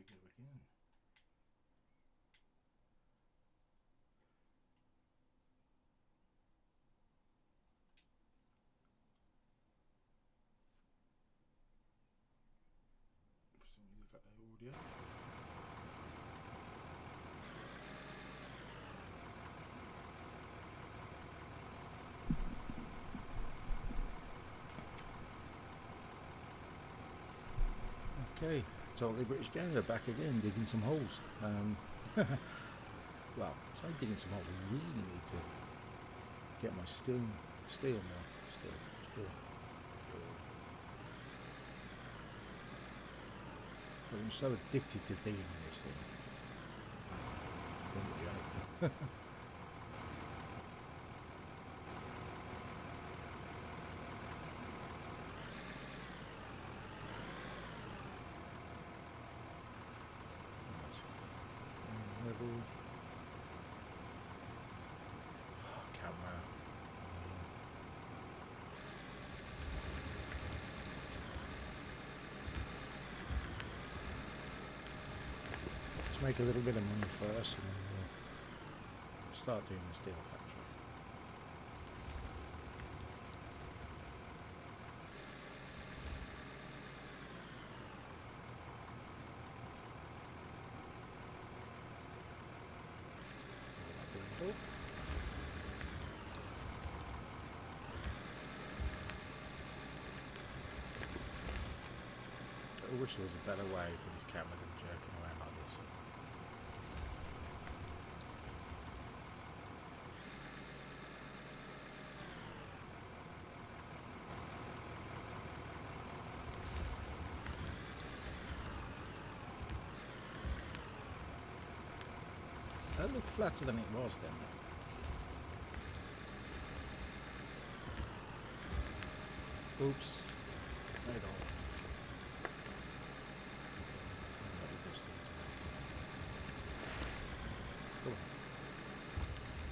we go again. So we look at the audio. Okay, totally British Gamer back again, digging some holes. Well, say digging some holes. I really need to get my steel now. Steel. But I'm so addicted to digging this thing. Level. Oh, camera. Let's make a little bit of money first, and then we'll start doing the steel factory. I wish there was a better way for this camera than jerking around like this. That looked flatter than it was then. Oops. Right on. Come on.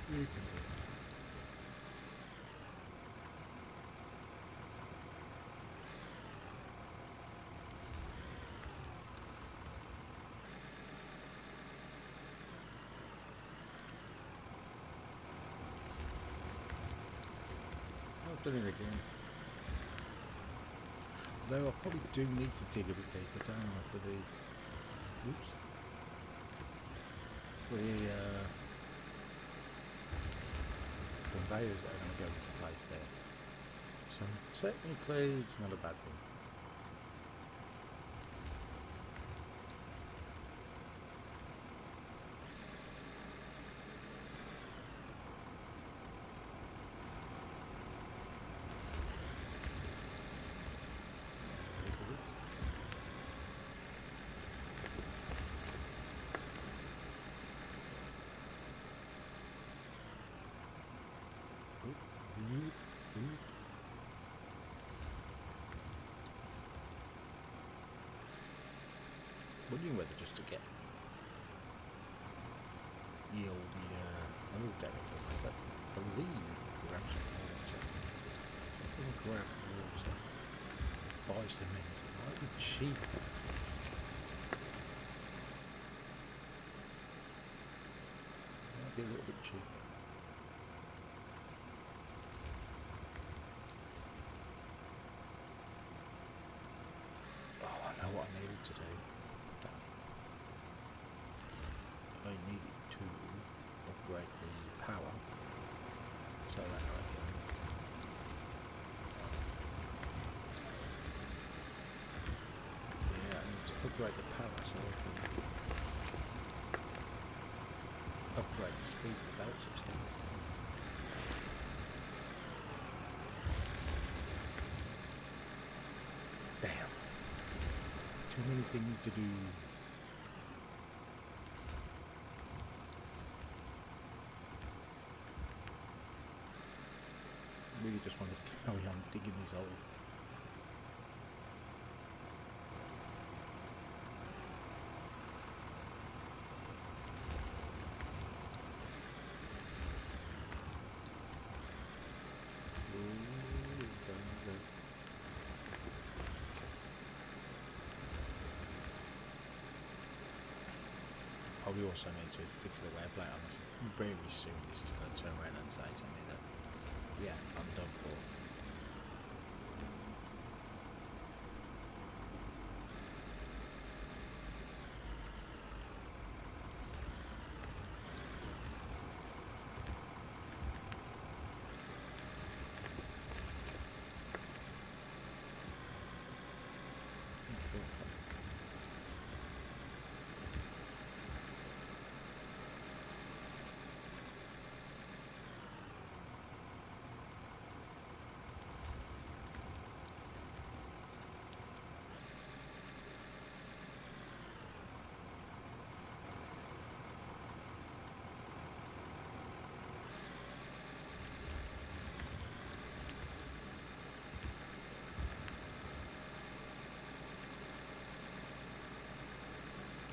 You can do it. I've done it again. Though I probably do need to dig a bit deeper, don't I, for the... Oops. For the conveyors that are going to go into place there. So technically it's not a bad thing. Wondering whether just to get yield the oil down because I believe grabs water. If we grab water, buy cement, it might be cheaper. It might be a little bit cheaper. Oh, I know what I needed to do. I needed to upgrade the power so that I can I need to upgrade the power so I can upgrade the speed of the belts upstairs. Damn. Too many things to do. Really just wanted to carry on digging this hole. Oh, we also need to fix the way I play on this. Very soon this is going to turn around and say to me that, yeah, I'm done for.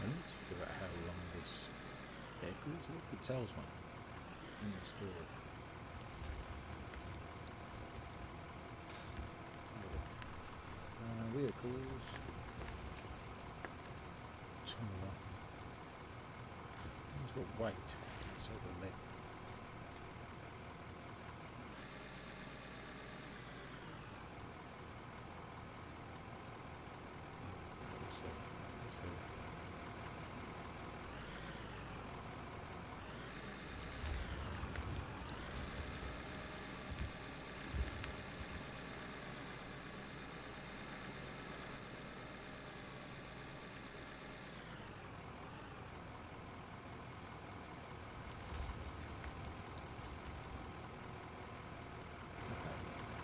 I need to figure out how long this vehicle is. Look, it tells me in the story. Vehicles. Taller. It's got weight. So the length.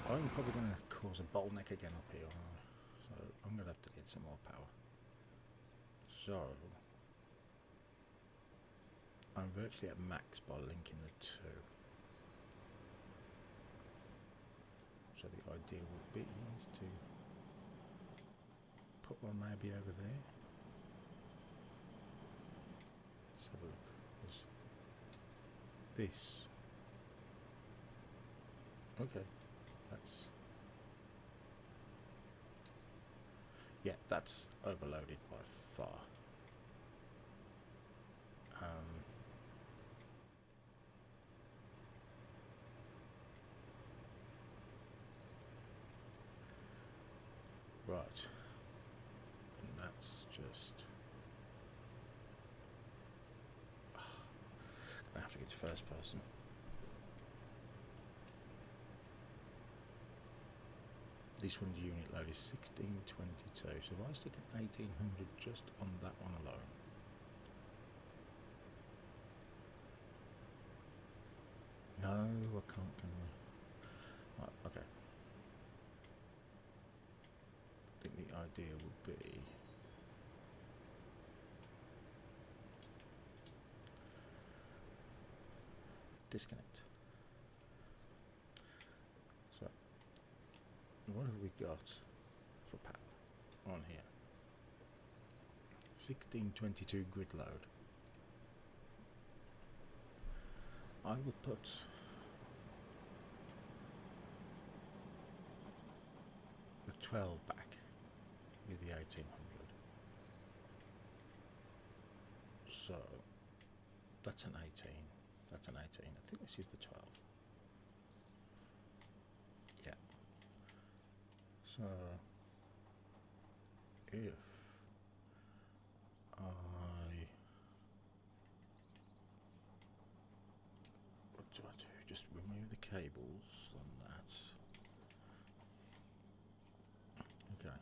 I'm probably going to cause a bottleneck again up here, so I'm going to have to get some more power. So I'm virtually at max by linking the two. So the idea would be is to put one maybe over there. Let's have a look. There's this. Okay, that's overloaded by far. Right, and that's just gonna have to get to first person. This one's unit load is 1622, so if I stick an 1800 just on that one alone, no, I can't, can I? Right, okay. I think the idea would be disconnect. So, what have we got for power on here? 1622 grid load. I would put the 12 back with the 1800. So that's an 18. That's an 18. I think this is the 12. Yeah. So if what do? Just remove the cables on that. Okay.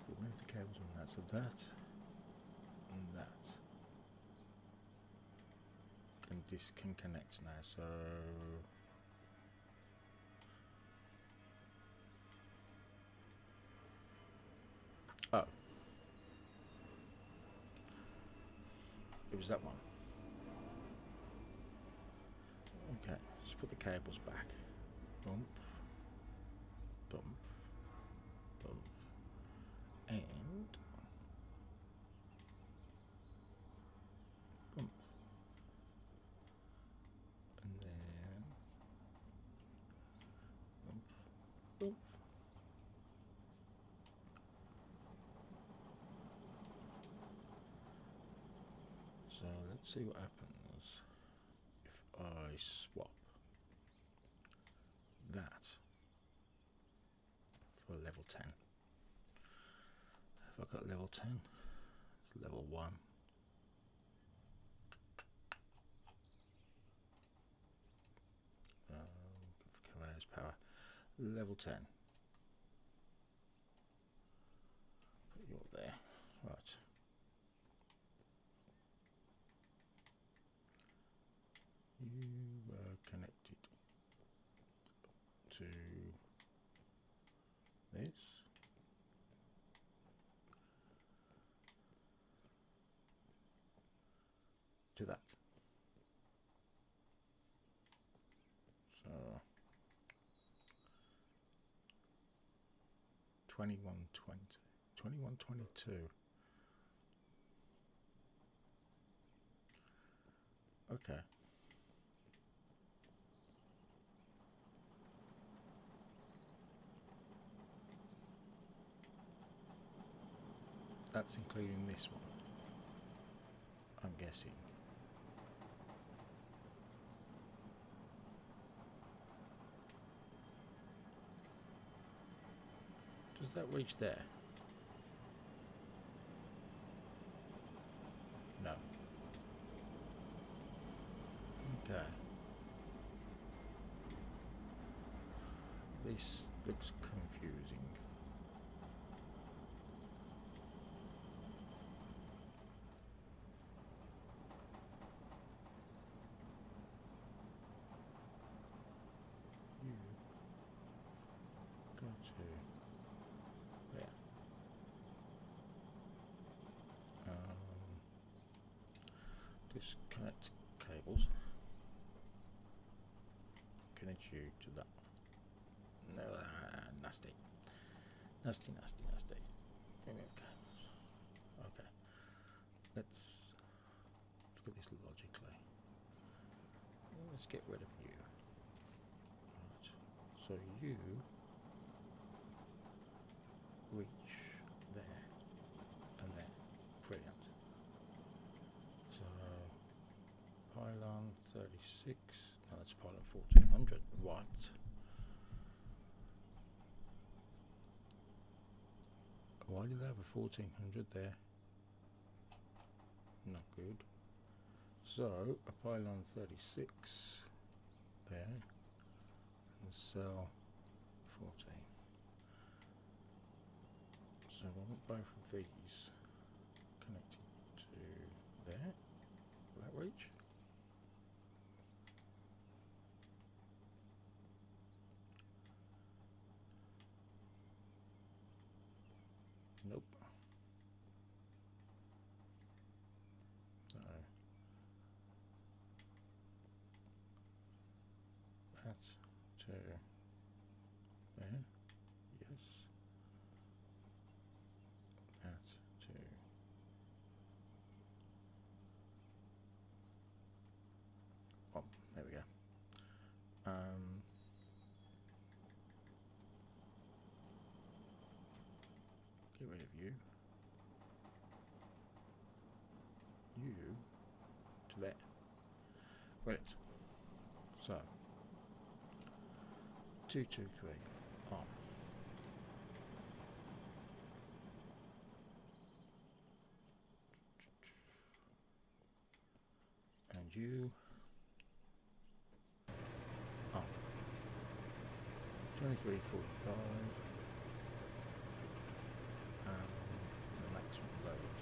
Remove the cables on that. So that and that. And this can connect now. So oh, it was that one. Okay, just put the cables back. Bump, bump, bump, and bump, and then bump, bump. let's see what happens if I swap that for level 10. Have I got level 10? It's level 1. Conveyors power. Level 10. Put you up there. Right. You are connected to this. To that. So 2120, 2122. Okay. That's including this one, I'm guessing. Does that reach there? No. Okay. This looks confusing. You go to there. Disconnect cables. Connect you to that. No, nasty. Nasty. Remove cables. Okay. Let's look at this logically. Let's get rid of you. Right. So you reach there and there. Brilliant. So pylon 36. No, that's pylon 1400. What? Why did I have a 1400 there? Not good. So a pylon 36 there and cell 14. So I want both of these connected to there. Will that reach? Nope. So that's to there. Yes. That's to oh, there we go. Get rid of you. You to there. Right. So 223 on. And you on. 2345. The maximum load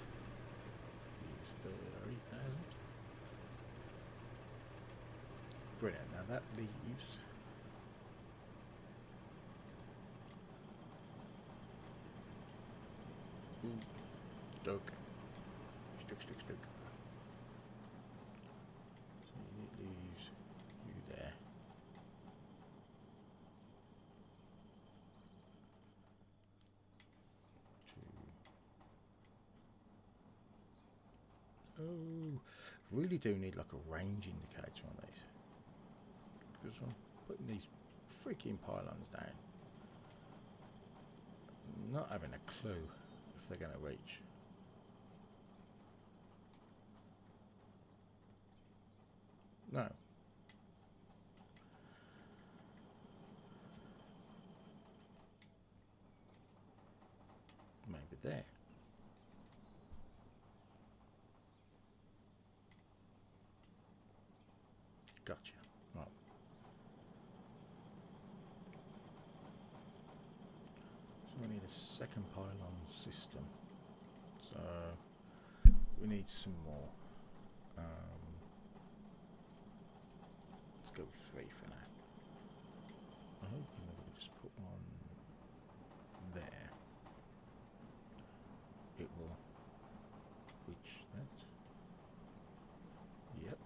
is 30,000. Brilliant. Now that leaves Stoke. So it leaves you there. Oh, really do need like a range indicator on these, because I'm putting these freaking pylons down, not having a clue if they're going to reach. No. Maybe there. Gotcha. Right. So we need a second pylon system. So we need some more. Let's go with 3 for now. I hope we can just put one there. It will reach that. Yep.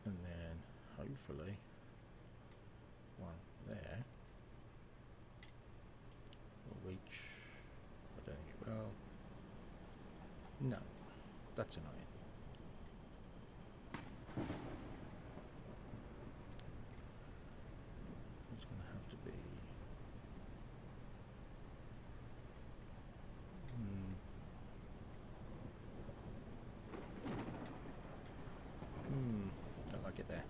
And then hopefully one there will reach. I don't think it will. No, that's annoying. It's going to have to be. Don't like it there.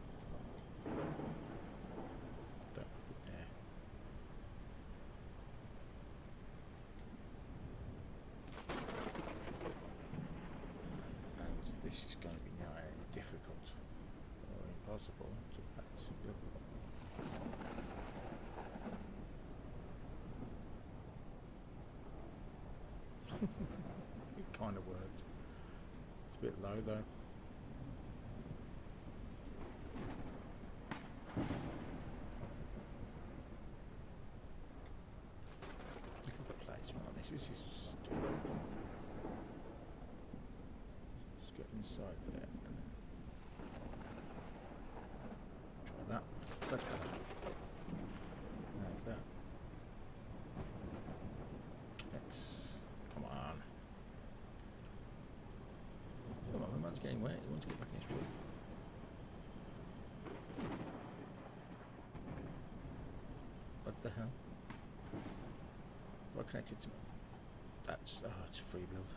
Don't like it there. And this is going to be now difficult or impossible to pass. It kind of worked. It's a bit low though. Look at the placement on this. This is stupid. Let's get inside there. Try that. That's better. Like that. Come on. Come on, the man's getting wet. He wants to get back in his room. What the hell? What connected to me? That's, it's a free build.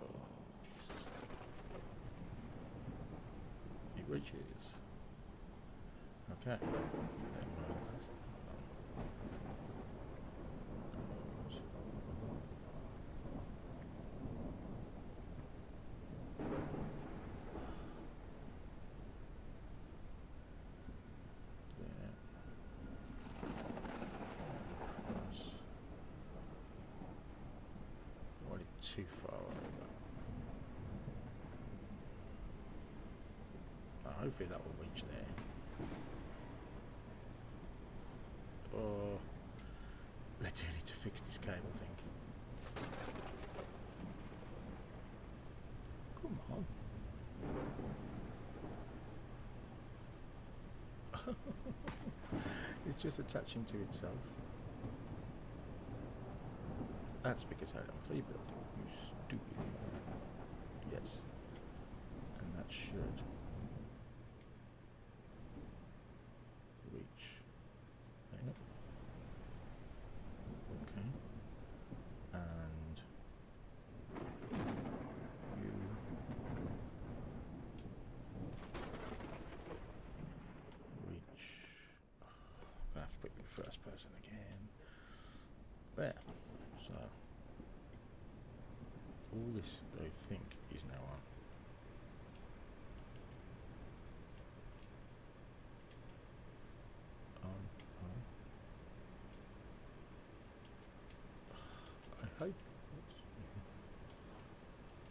Oh, Jesus. It reaches. Okay. Too far over. Hopefully that will reach there. Or they do need to fix this cable thing. Come on. It's just attaching to itself. That's because I don't free build. You stupid. Yes. And that should reach. There. Okay. And you reach. I'm gonna have to put you in first person again. There. So all this, I think, is now on. I hope.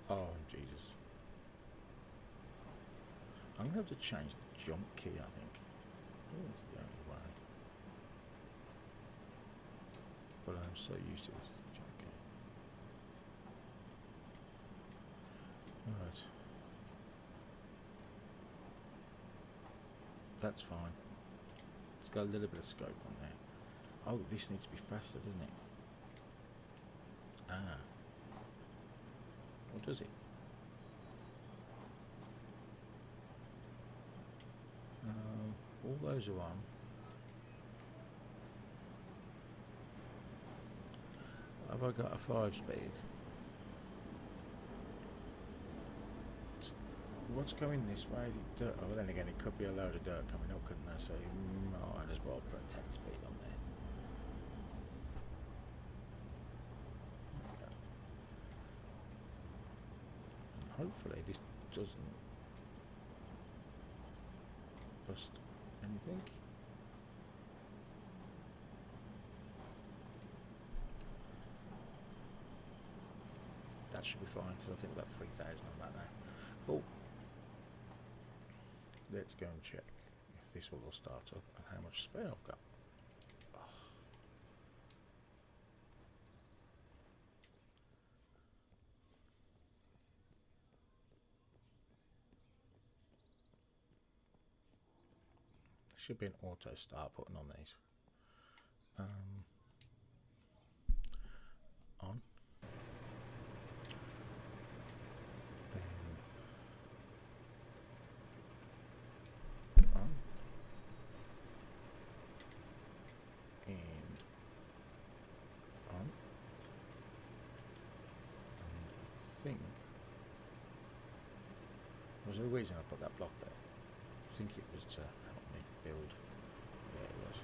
Oh Jesus! I'm gonna have to change the jump key. I think it's the only way. But I'm so used to this jump key. Right. That's fine. It's got a little bit of scope on there. Oh, this needs to be faster, doesn't it? Ah. Or does it? All those are on. Have I got a 5-speed? What's going this way? Is it dirt? Oh, then again, it could be a load of dirt coming up, couldn't there? So you might as well put a 10-speed on there. And hopefully this doesn't bust anything. That should be fine, because I think we've got 3,000 on that now. Cool. Let's go and check if this will all start up and how much spare I've got. Oh. There should be an auto start button on these. On. Think was there a reason I put that block there? I think it was to help me build. Yeah, it was.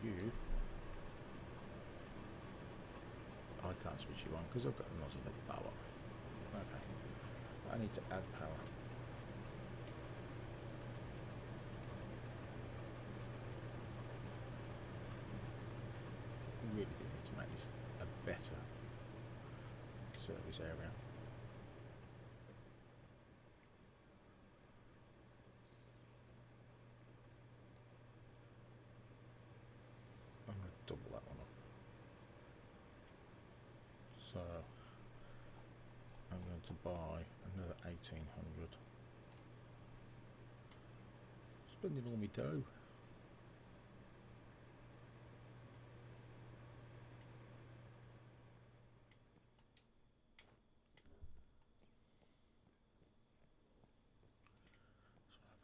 You, I can't switch you on because I've got not enough power. Okay, I need to add power. Really do need to make this a better service area. I'm going to double that one up. So I'm going to buy another 1,800. Spending all my dough.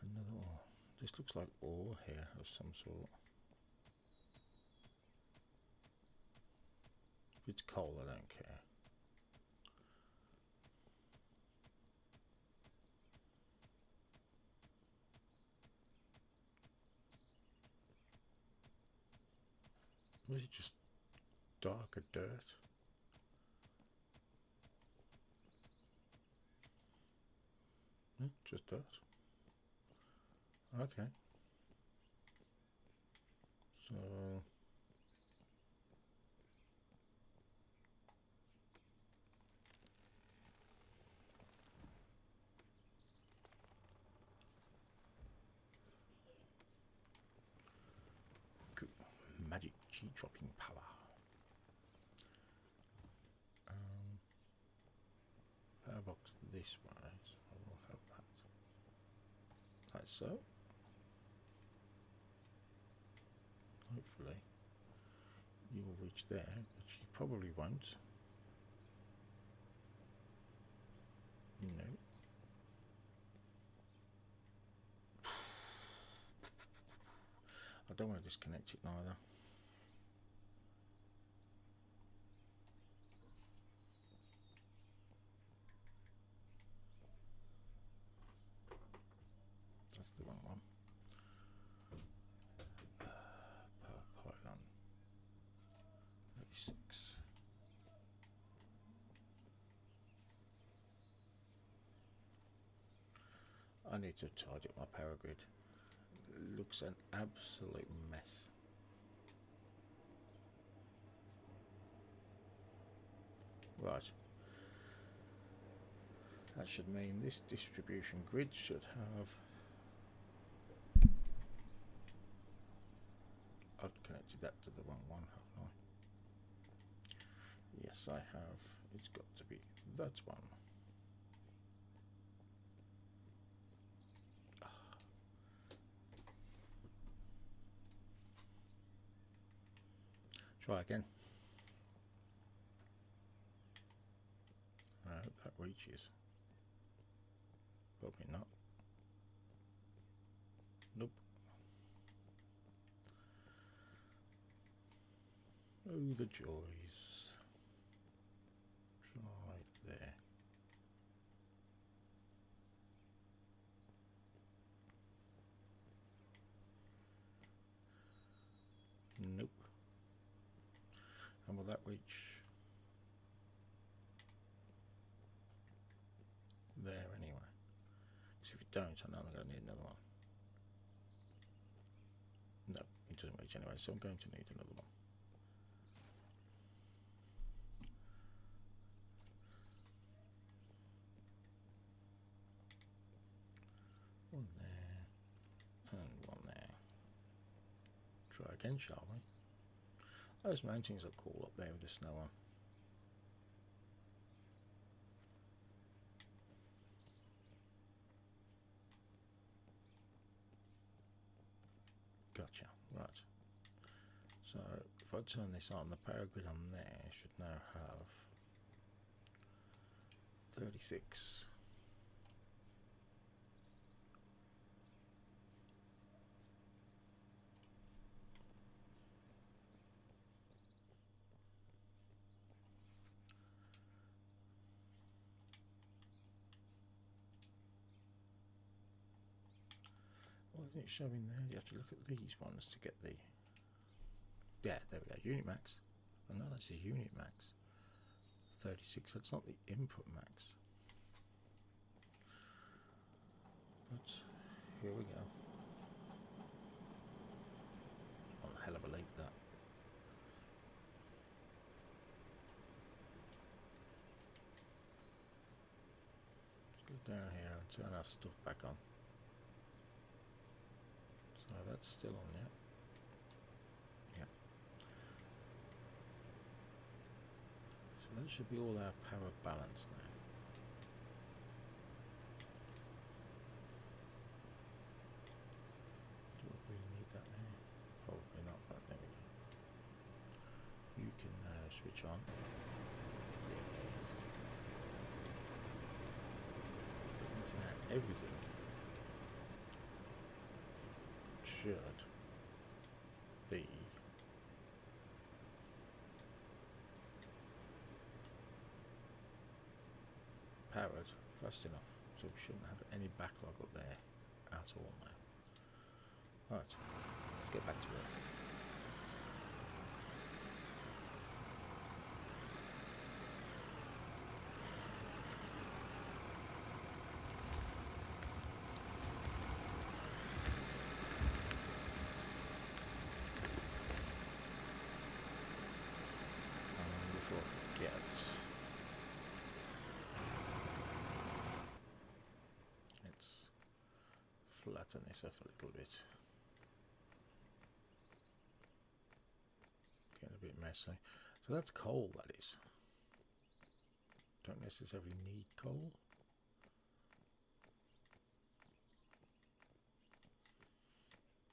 Another one. This looks like ore here of some sort. If it's coal, I don't care. Or is it just darker dirt? No, just dirt. Okay. So magic G dropping power. Power box this way, so I will have that. Like so. Hopefully you will reach there, but you probably won't. No. I don't want to disconnect it neither. That's the wrong one. Power pylon 36. I need to charge up my power grid. It looks an absolute mess. Right. That should mean this distribution grid should have... I've connected that to the wrong one, haven't I? Yes, I have. It's got to be that one. Try again. I hope that reaches. Probably not. Nope. Oh, the joys. Right there. Nope. And will that reach there anyway? Because if it don't, I know I'm going to need another one. No, it doesn't reach anyway, so I'm going to need another one. One there, and one there. Try again, shall we? Those mountains are cool up there with the snow on. Gotcha, right. So if I turn this on, the power grid on there should now have 36. What is it showing there? You have to look at these ones to get the... Yeah, there we go, unit max. Oh no, that's a unit max. 36, that's not the input max. But here we go. One hell of a leap that. Let's go down here and turn our stuff back on. So that's still on, yeah. Yeah. So that should be all our power balanced now. Do we really need that there? Probably not, but there we go. You can switch on. Yes. So now everything should be powered fast enough, so we shouldn't have any backlog up there at all now. Right, let's get back to work. And before I forget, let's flatten this up a little bit. Getting a bit messy. So that's coal, that is. Don't necessarily need coal.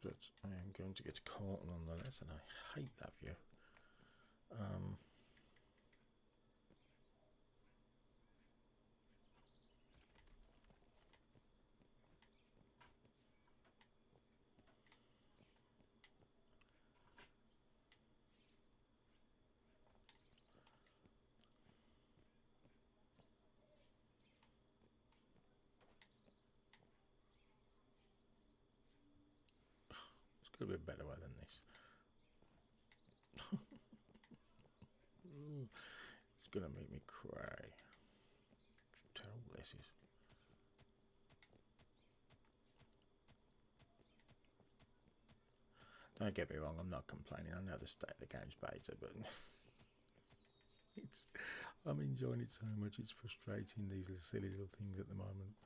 But I am going to get coal nonetheless, and I hate that view. It's got to be a better way than this. It's going to make me cry. How terrible this is. Don't get me wrong, I'm not complaining. I know the state of the game's beta, but I'm enjoying it so much. It's frustrating, these silly little things at the moment.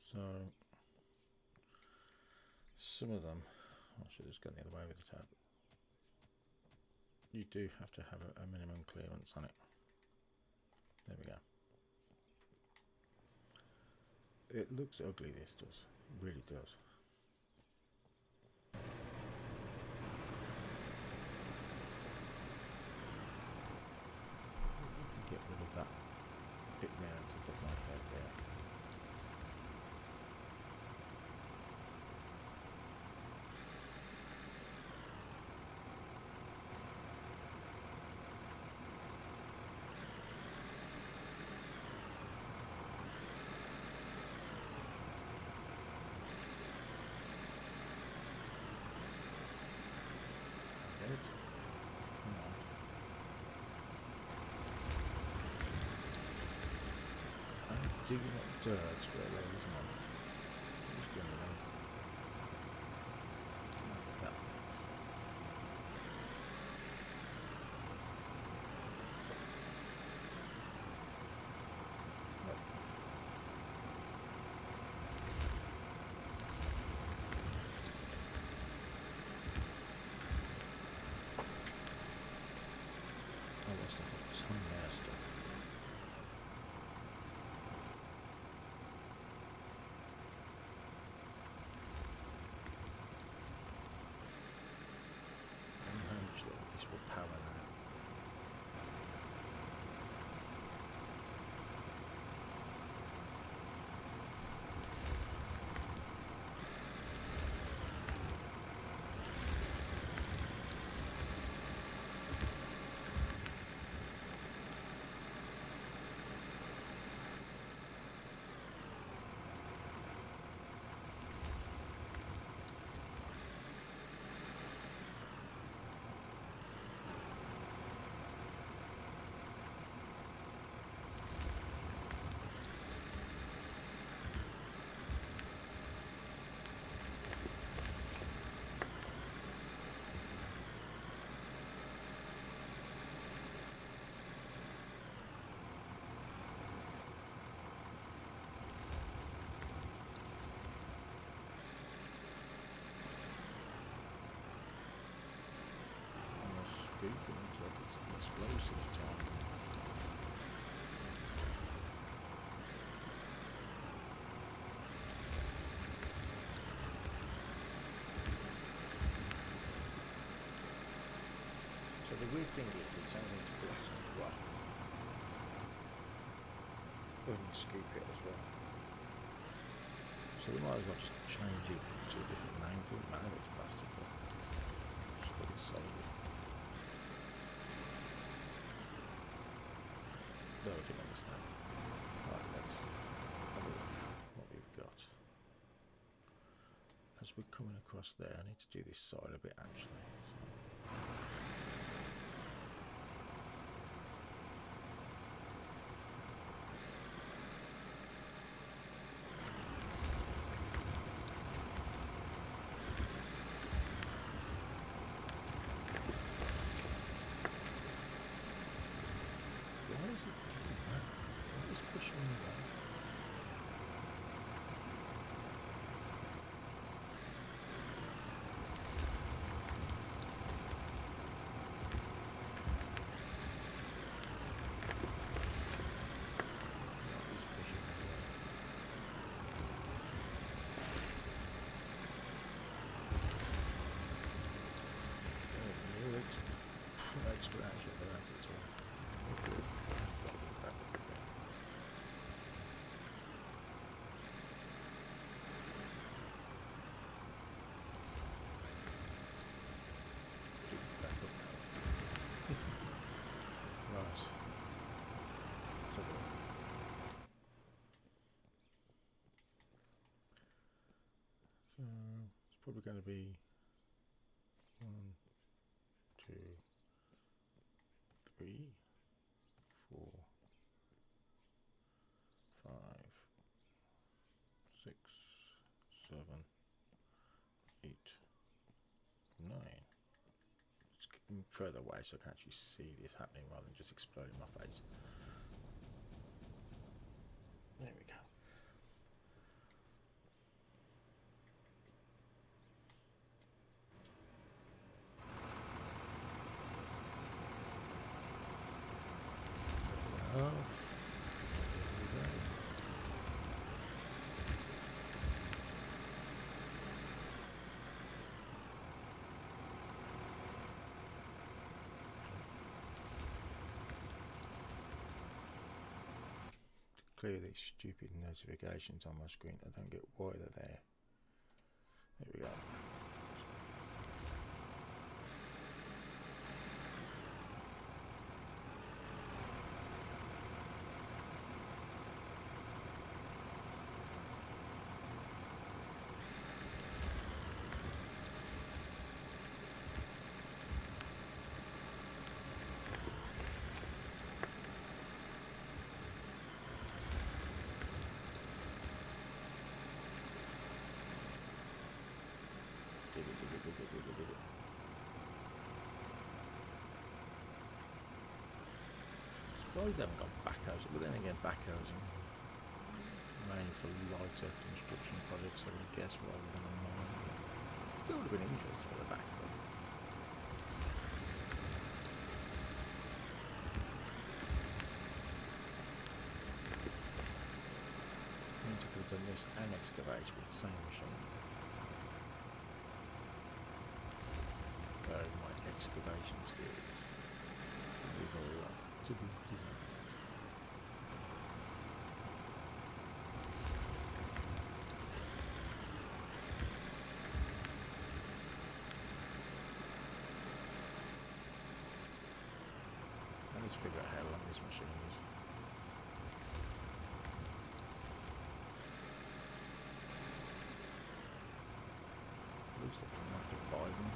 So some of them, I should have just gone the other way with the tab. You do have to have a minimum clearance on it. There we go. It looks ugly, this does. It really does. Stirred square there, isn't it? Just going around. That. Oh, what's the ton there stuff? This will power now. Speaking of explosive time. So the weird thing is it turns into blasted rock when you scoop it as well. So we might as well just change it to a different name. It doesn't matter if it's blasted rock. Just put it solid. No, I didn't understand. Right, let's have a look what we've got. As we're coming across there, I need to do this side a bit actually. Why is it doing that? What is pushing me back? Explanation for that at all. Right. So it's probably going to be 1, 2, 3, 4, 5, 6, 7, 8, 9. Just get further away so I can actually see this happening rather than just exploding in my face. There we go. Oh. Clear these stupid notifications on my screen. I don't get why they're there. There we go. dig it. Surprised they haven't got backhoes, but then again, backhoes are mainly for lighter construction projects, I would guess, rather than a mine. It would have been interesting with a backhoe. I could have done this and excavate with the same machine. My excavation skills leave a lot to be desired. I need to figure out how long this machine is. Looks like I'm have to buy them.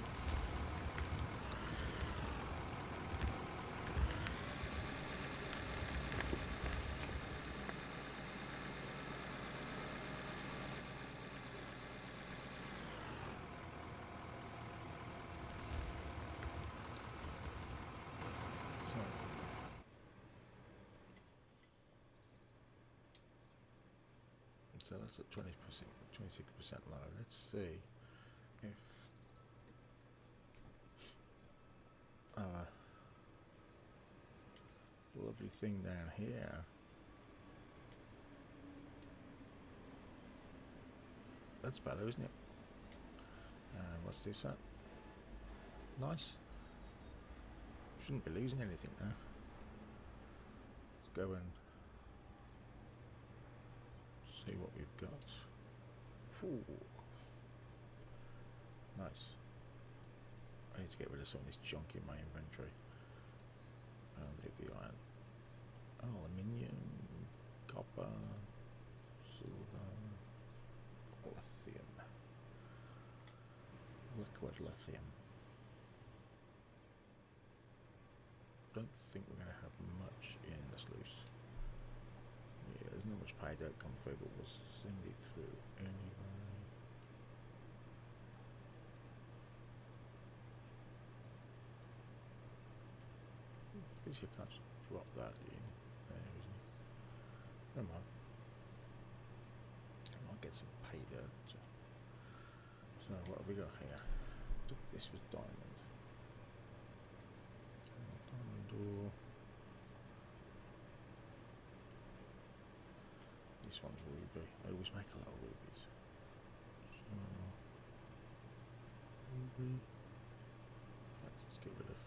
So that's at 20%, 26% low. Let's see if our lovely thing down here that's better, isn't it? What's this at? Nice. Shouldn't be losing anything now. Let's go and see what we've got. Ooh. Nice. I need to get rid of some of this junk in my inventory. Leave the iron. Aluminium, copper, silver, lithium. Liquid lithium. Don't think we're going to have much in the sluice. Yeah, there's not much paydirt come through, but we'll send it through anyway. I guess you can't just drop that in there, isn't it? Never mind. I might get some paydirt. So what have we got here? This was diamond. Diamond ore. This one's ruby. I always make a lot of rubies. So, ruby. Let's get rid of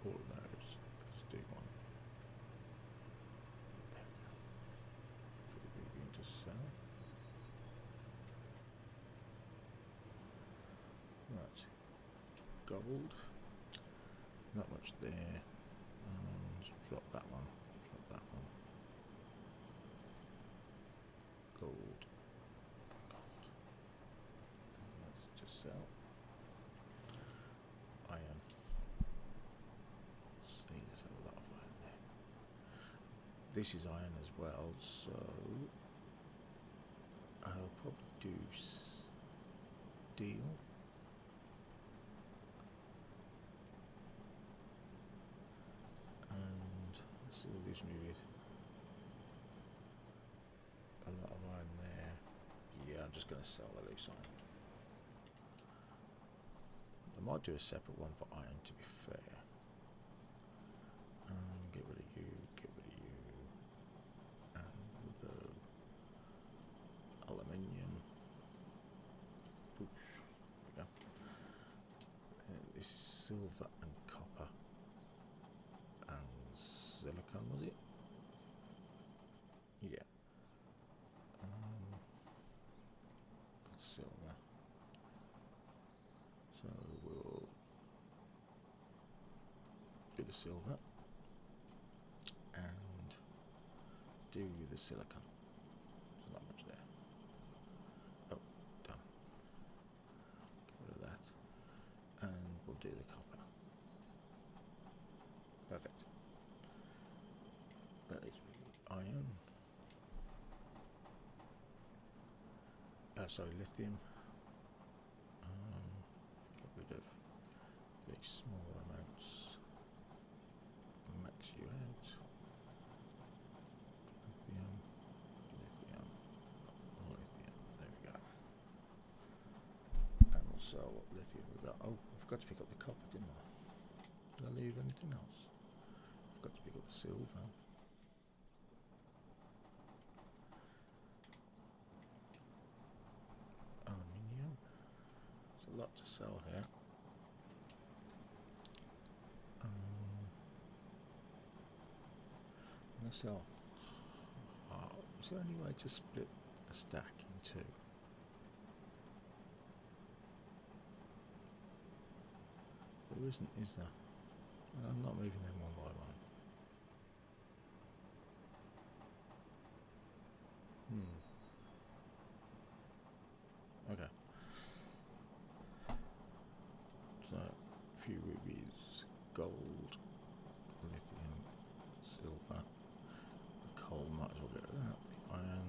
all of those. Let's do one. There we go. Put the ruby into sell. Right. Gold. Not much there. Let's drop that one. Drop that one. Gold. Gold. Let's just sell. Iron. See, there's a lot of iron there. This is iron as well, so I'll probably do steel. And this will leave me with a lot of iron there. Yeah, I'm just going to sell the loose iron. I might do a separate one for iron, to be fair. Get rid of you, get rid of you. And we'll go aluminium. Push. There we go. And this is silver and copper. And silicon, was it? Yeah. Silver. So we'll do the silver and do the silicon. There's not much there. Oh, done. Get rid of that. And we'll do the copper. Perfect. That is iron. Sorry, lithium. small amounts. Max you out. Lithium, lithium, lithium. There we go. And we'll sell what lithium we got. Oh, I forgot to pick up the copper, didn't I? Did I leave anything else? I forgot to pick up the silver. Aluminium. There's a lot to sell here. I'm going to sell. Is there any way to split a stack in two? There isn't, is there? And I'm not moving them one by one. Okay. So, a few rubies, gold, lithium, silver, the coal, might as well get rid of that, the iron,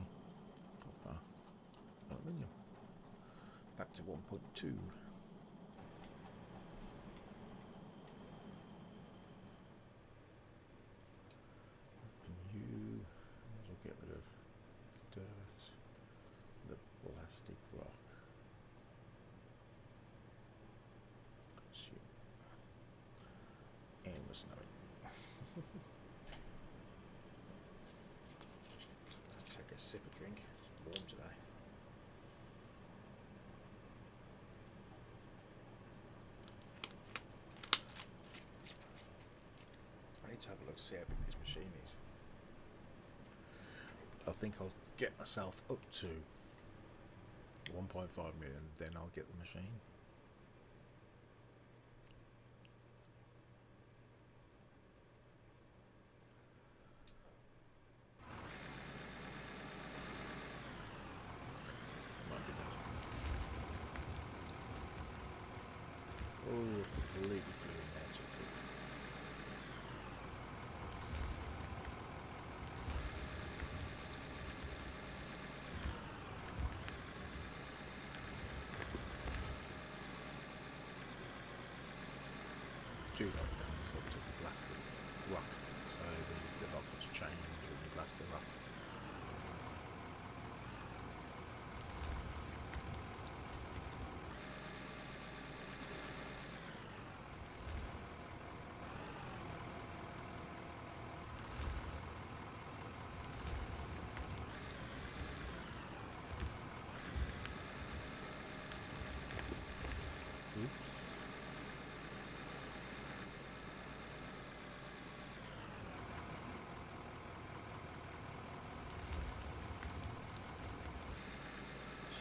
copper, aluminium. Back to 1.2. Get rid of dirt, the plastic rock. Consume. And the snow. I'll take a sip of drink. It's warm today. I need to have a look to see how big this machine is. I think I'll get myself up to 1.5 million, then I'll get the machine. Might be better. Oh, completely flew in there too quick. Do like that, so to the blasted rock. So the rock was changed when you blast the rock. Oops.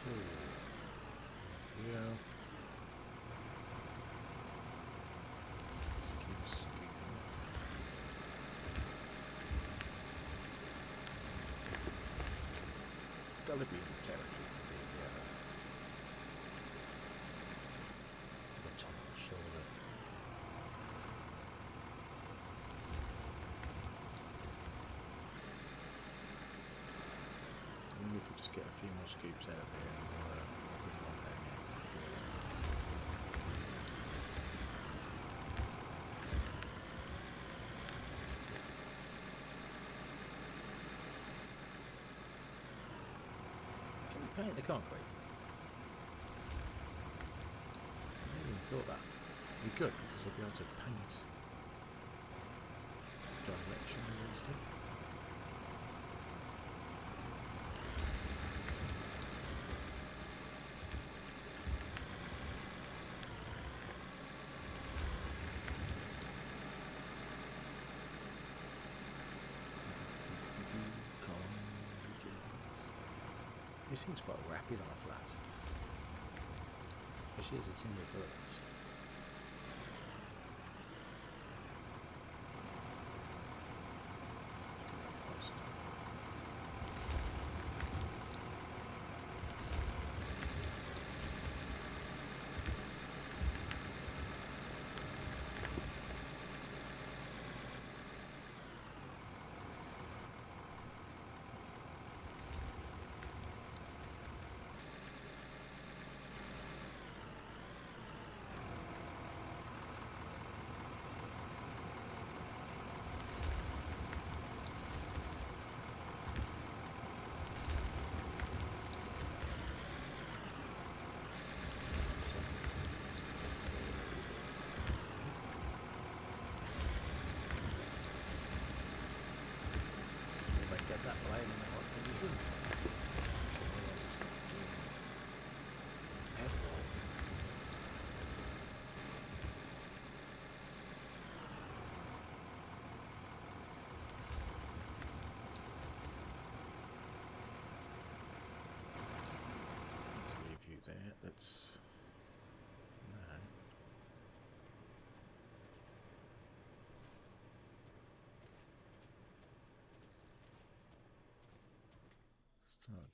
So, yeah. Keep skipping. Gotta be in the territory for the top of the shoulder. Maybe if we just get a few more scoops out of here and we'll bring one down here. Can we paint the concrete? I never even thought that. We could, because I'll be able to paint direction and stuff. It seems quite rapid on a flat. Especially as it's in reverse.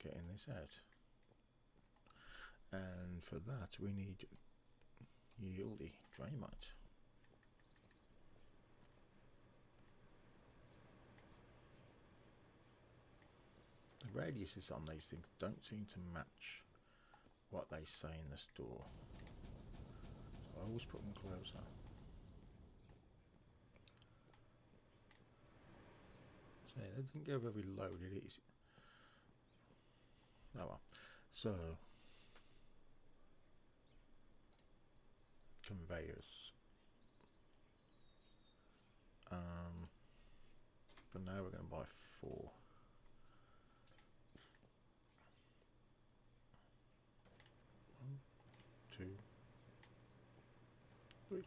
getting this out. And for that we need Yieldy Draymite. The radiuses on these things don't seem to match what they say in the store. So I always put them closer. So yeah, they didn't go very low, did it? Oh well. So conveyors. But now we're going to buy 4. 1, 2, 3.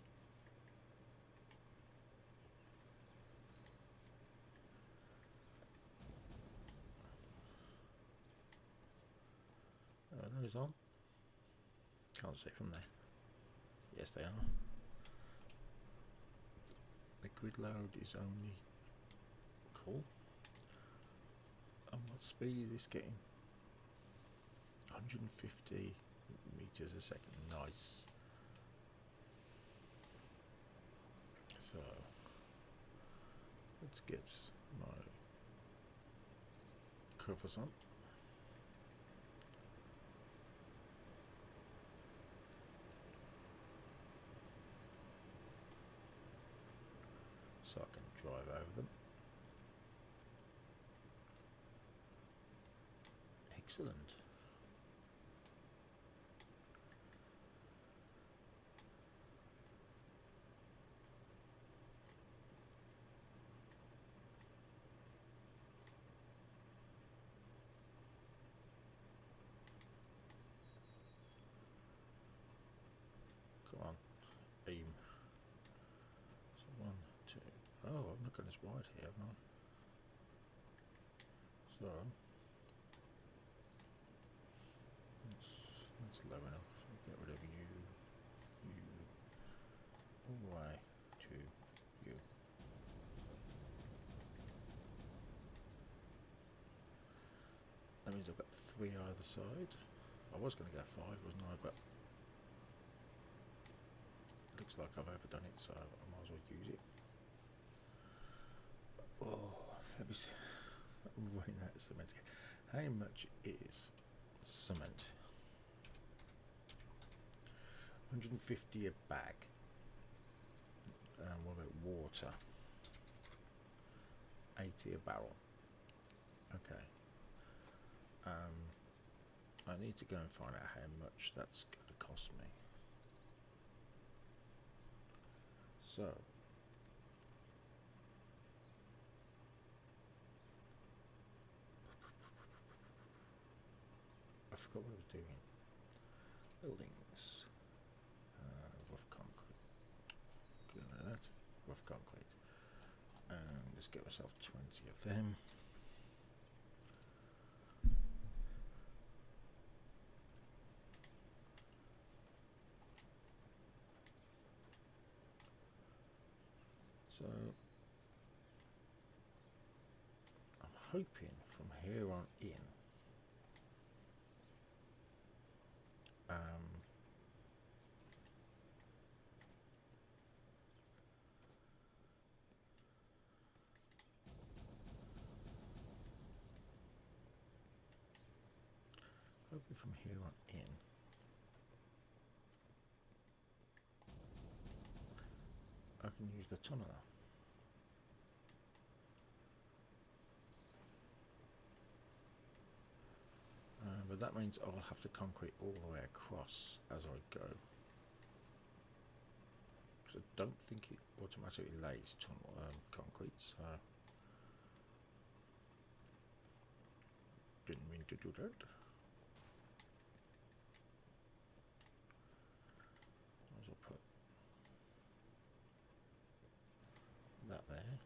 Are those on? Can't see from there. Yes, they are. The grid load is only cool. And what speed is this getting? 150 meters a second. Nice. So let's get my covers on. So I can drive over them. Excellent. Come on, beam. So 1, 2. Oh, I'm not going as wide here, have I? So that's low enough. So get rid of you, all the way to you. That means I've got 3 either side. I was going to go 5, wasn't I? But it looks like I've overdone it, so I might as well use it. Oh, let me see. I'm running out of cement again. How much is cement? 150 a bag. What about water? 80 a barrel. Okay. I need to go and find out how much that's going to cost me. So I forgot what I was doing. Buildings, rough concrete. Get rid of that. Rough concrete. And just get myself 20 of them. So I'm hoping from here on in from here on in I can use the tunneler. But that means I'll have to concrete all the way across as I go. So I don't think it automatically lays concrete, so didn't mean to do that. Might as well put that there.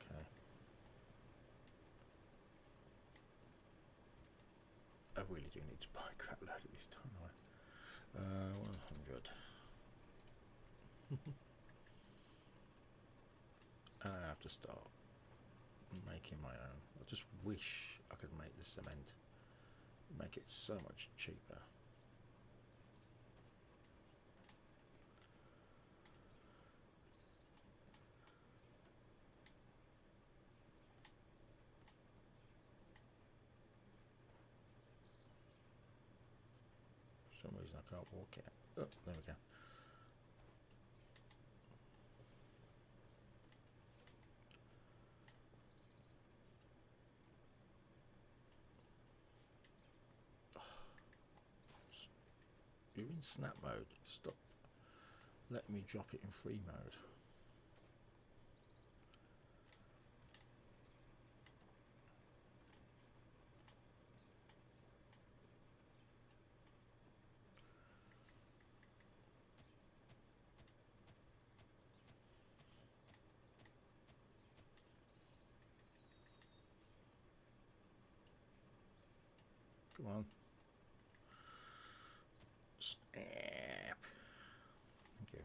Okay. I really do need to buy a crap load of this, don't I? 100. And I have to start making my own. I just wish I could make the cement, make it so much cheaper. For some reason I can't walk it. Oh, there we go. You're in snap mode. Stop. Let me drop it in free mode. Come on. Snap. Thank you.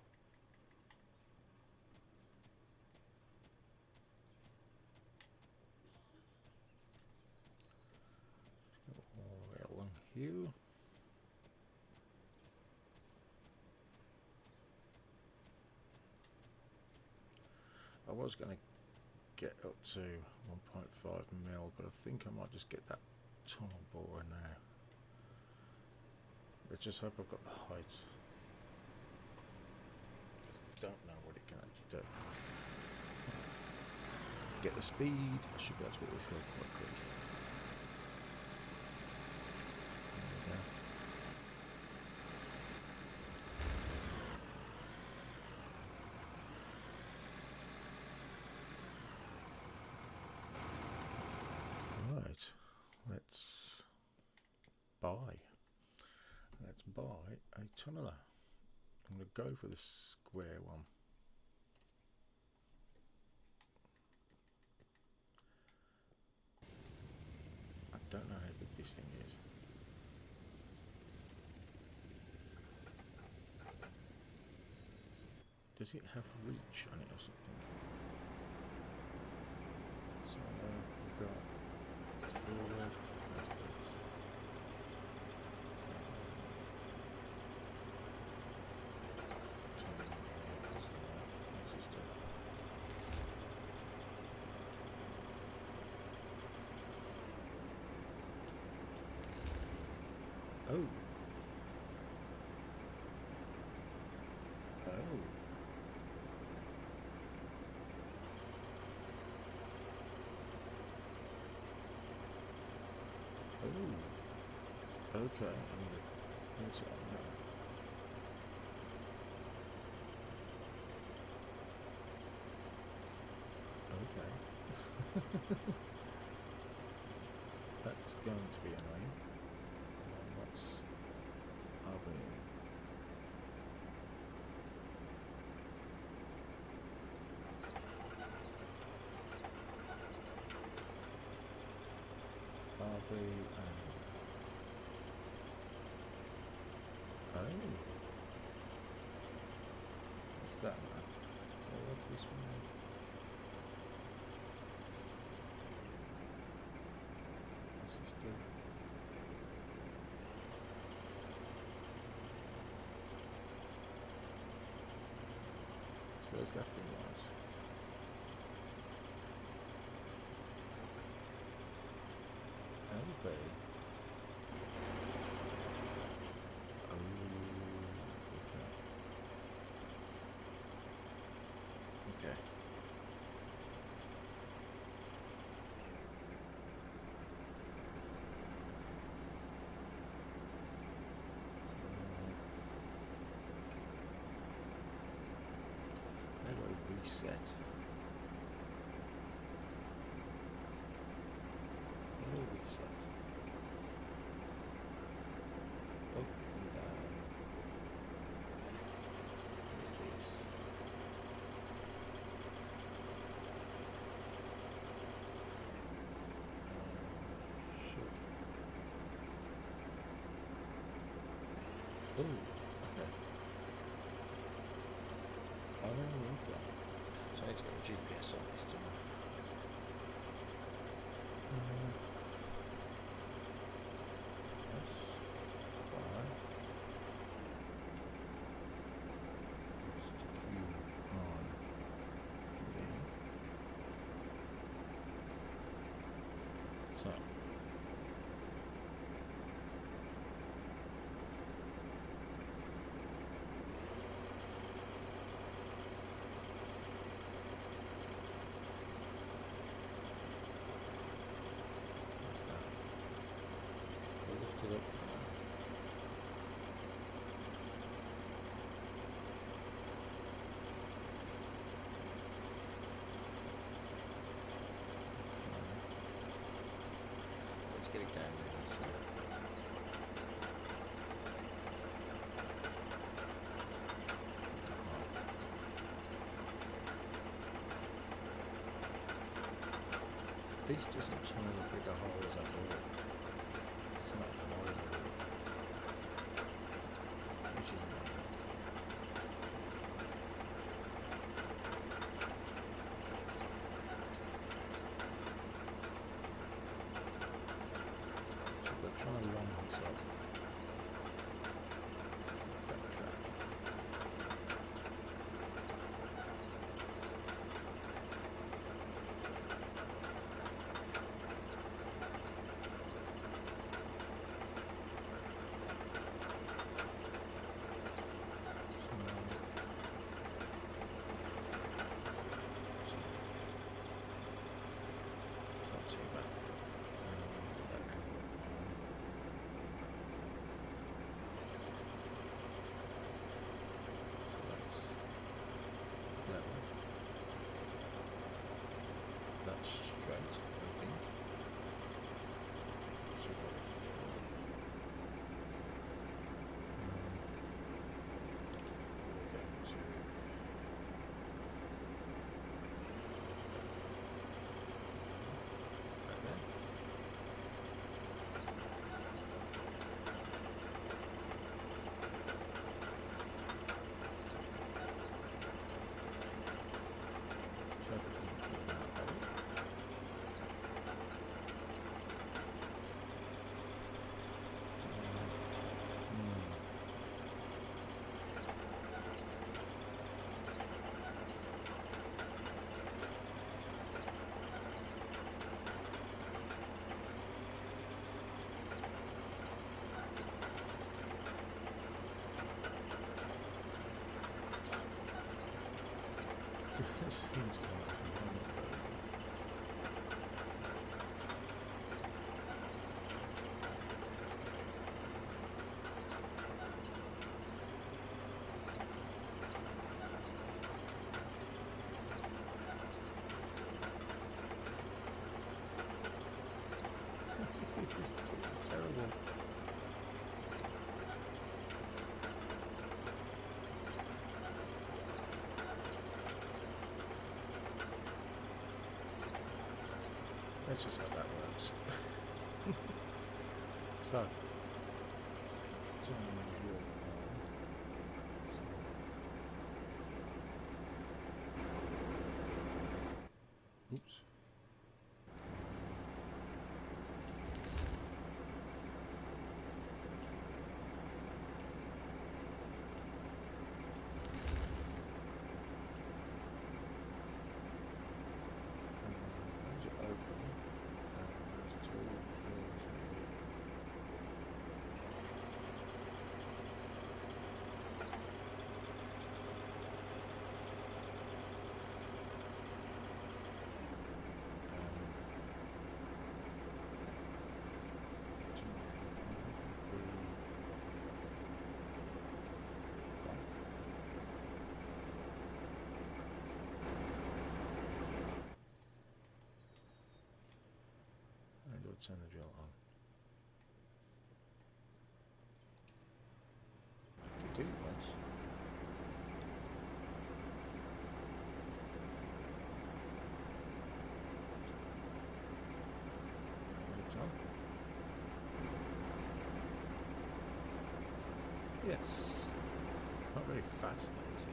All along here. I was going to get up to 1.5 mil, but I think I might just get that tunnel borer now. Let's just hope I've got the height. I don't know what it can actually do. Get the speed. I should be able to get this hill quite quick. There we go. Right, let's buy. Let's buy a tunneler. I'm going to go for the square one. I don't know how big this thing is. Does it have reach on it or something? So we've got forward, backwards. Oh. Oh. Oh. Okay. Here's it on now. Okay. That's going to be annoying. What's happening? Oh. What's that now? So what's this one? What's this do? So there's left and right. Okay. Oh, okay. Okay. How do I reset? How do I reset? Up and down. What's this? Shift. Oh, okay. So. What's that? We'll lift it up for now. Let's get it down there. This doesn't turn as big a hole as I thought. It's not horizontal, which is so they're trying to line this up. That track. That's straight, I think. So what we can do. We're going to right there. So everything feels like that. This seems to work. This is terrible. That's just how that works. So, let's turn the drill on. Oops. As you open, there's two drills here. And we'll turn the drill on. To do once. It's on. Yes. Not very fast though, is it?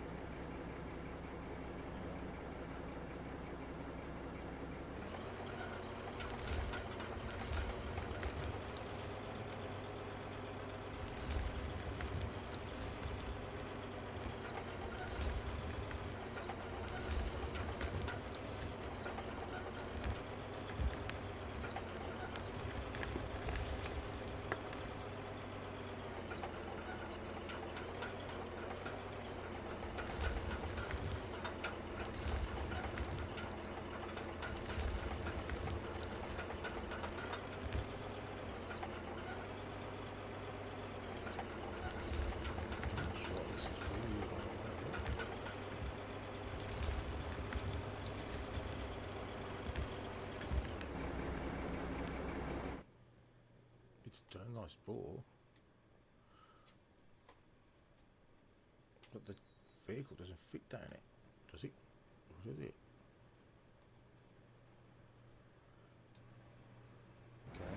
nice bore. But the vehicle doesn't fit down it, does it? Or does it? Okay.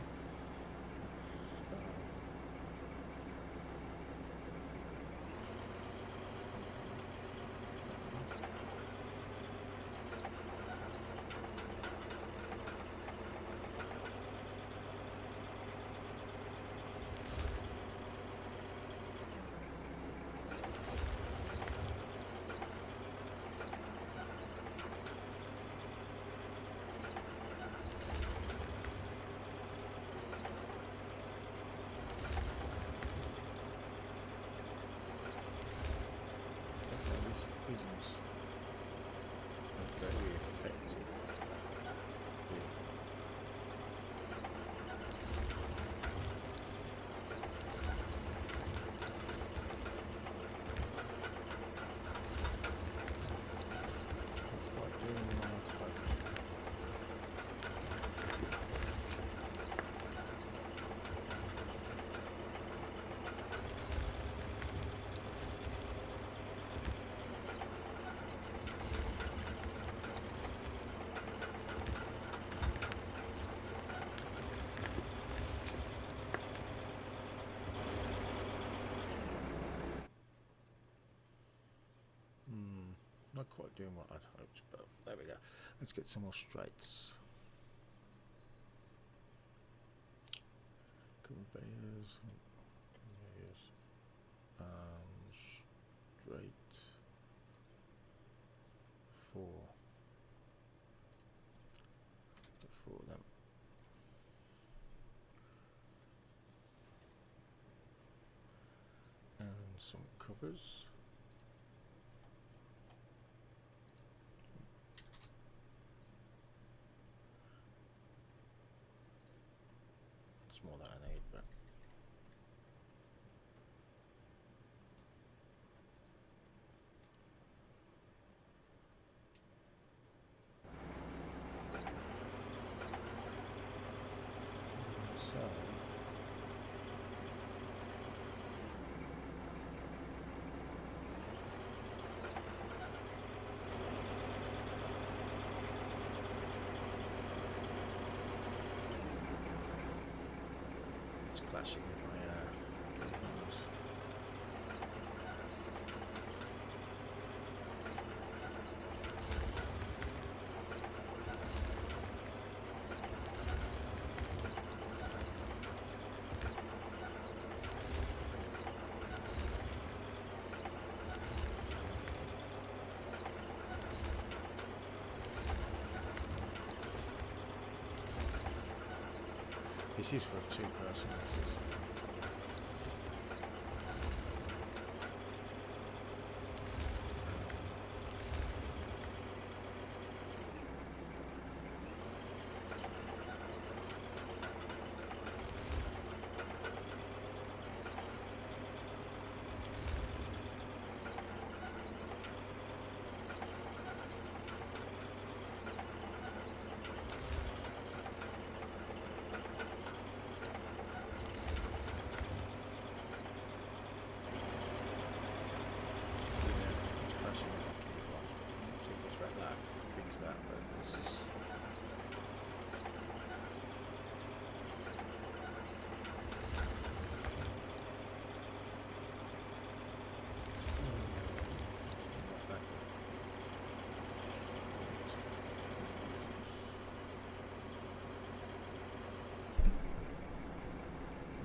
Isn't very effective. Yeah. It's like doing the milestones. Not quite doing what I'd hoped, but there we go. Let's get some more straights. Conveyors. Straight. 4. Get 4 of them. And some covers. It's more than I need, but so it's clashing with my games. This is for a 2-person.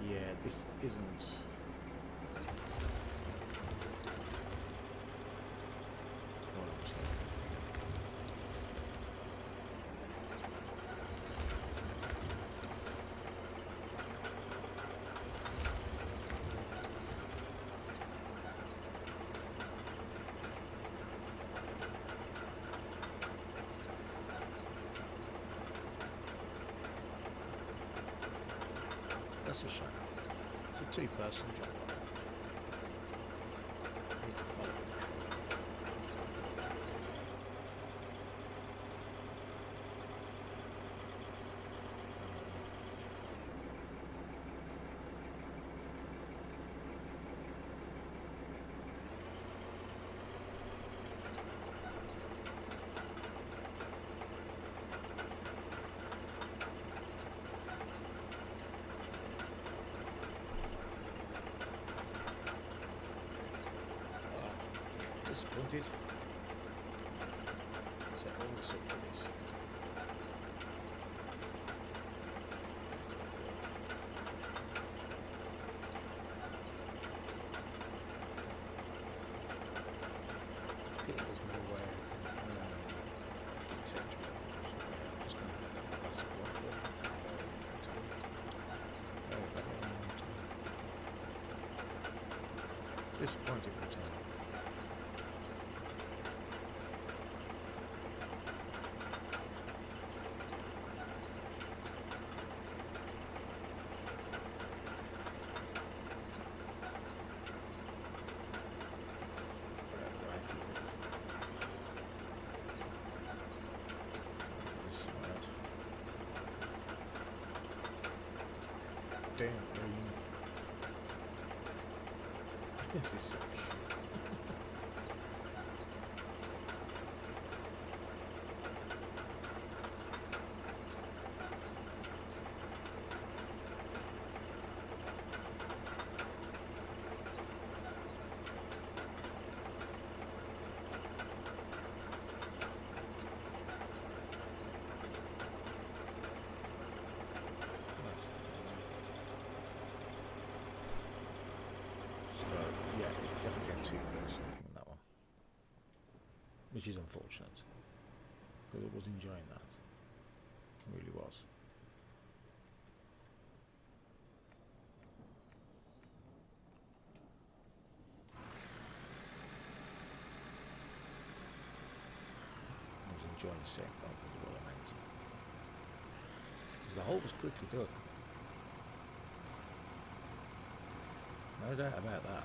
Yeah, this isn't. That's a shame. It's a 2-person job. Need to follow it. Disappointed. Set all sorts of this. I think there's no way I can detect what I'm just going to have to go for plastic block for it. Disappointed with the time. Damn, this is so shit. Yeah, it's definitely a two-person thing, that one. Which is unfortunate. Because I was enjoying that. It really was. I was enjoying the set part as well, I meant. Because the hole was quickly dug. No doubt about that.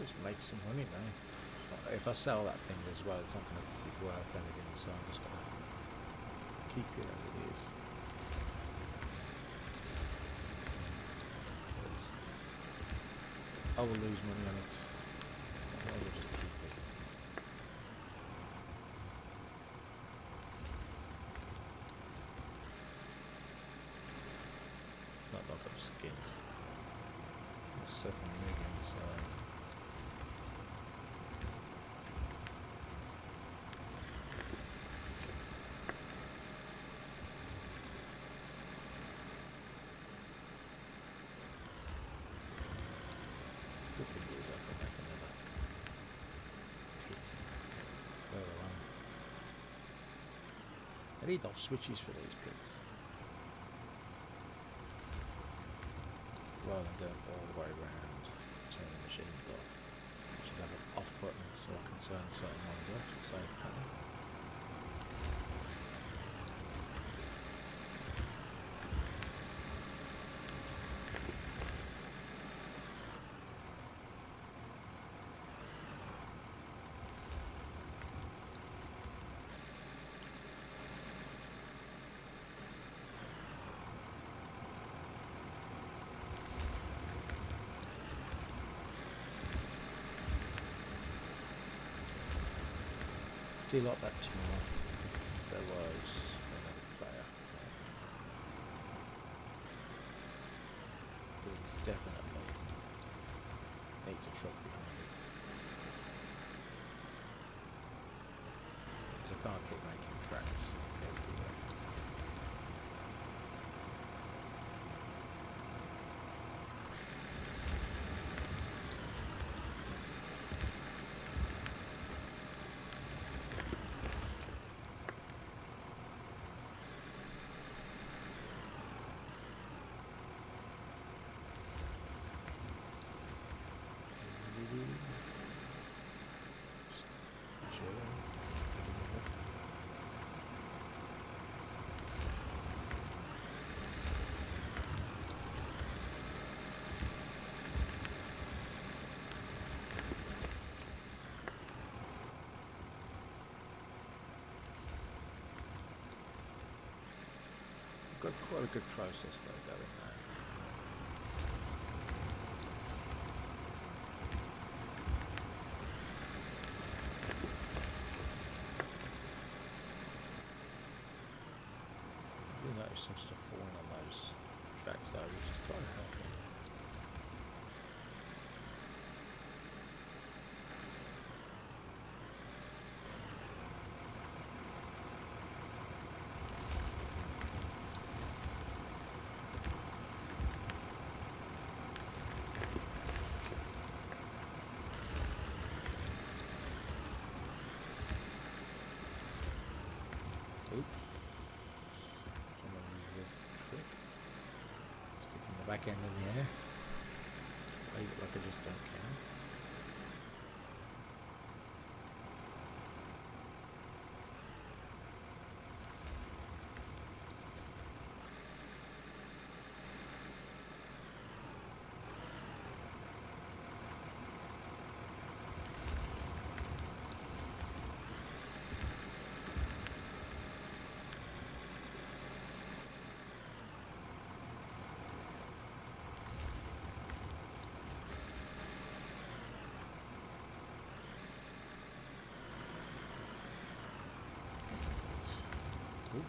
Just make some money now. If I sell that thing as well, it's not going to be worth anything, so I'm just going to keep it as it is. I will lose money on it. I will just keep it. Not like I'm skint. I'm 7 million, so. Good thing is I can make another pit where I am. I need off switches for these pits. Rather than going all the way around, turn the machine block. I should have an off button so I can turn certain ones off at the same pattern. Do you like that tune? There was another player. There's definitely needs a truck behind it. Because I can't keep making cracks everywhere. Got quite a good process though going there. You notice some stuff falling on those tracks though, which is quite helpful. Oops. Someone used a trick. Sticking the back end in the air. Leave it like I just don't care. Oop.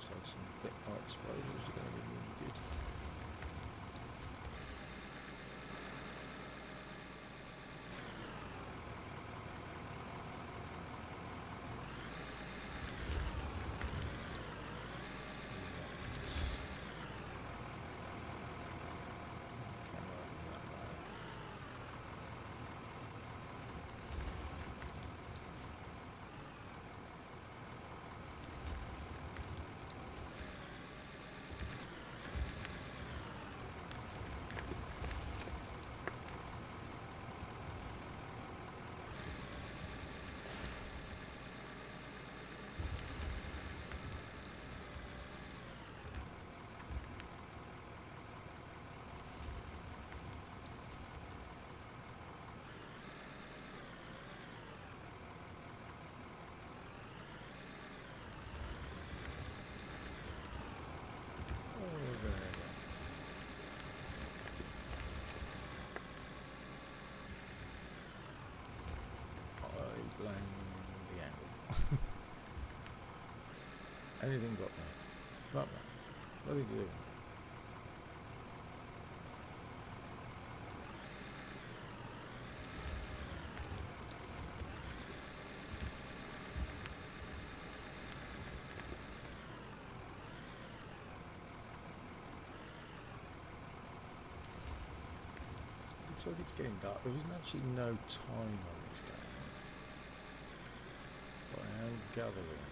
So some bit more exposures are going to be needed. Camera that way. Oh, there we go. I blame the angle. Anything got me. Right, man. What are you doing? Looks like it's getting dark. There isn't actually no time on this game. But I am gathering.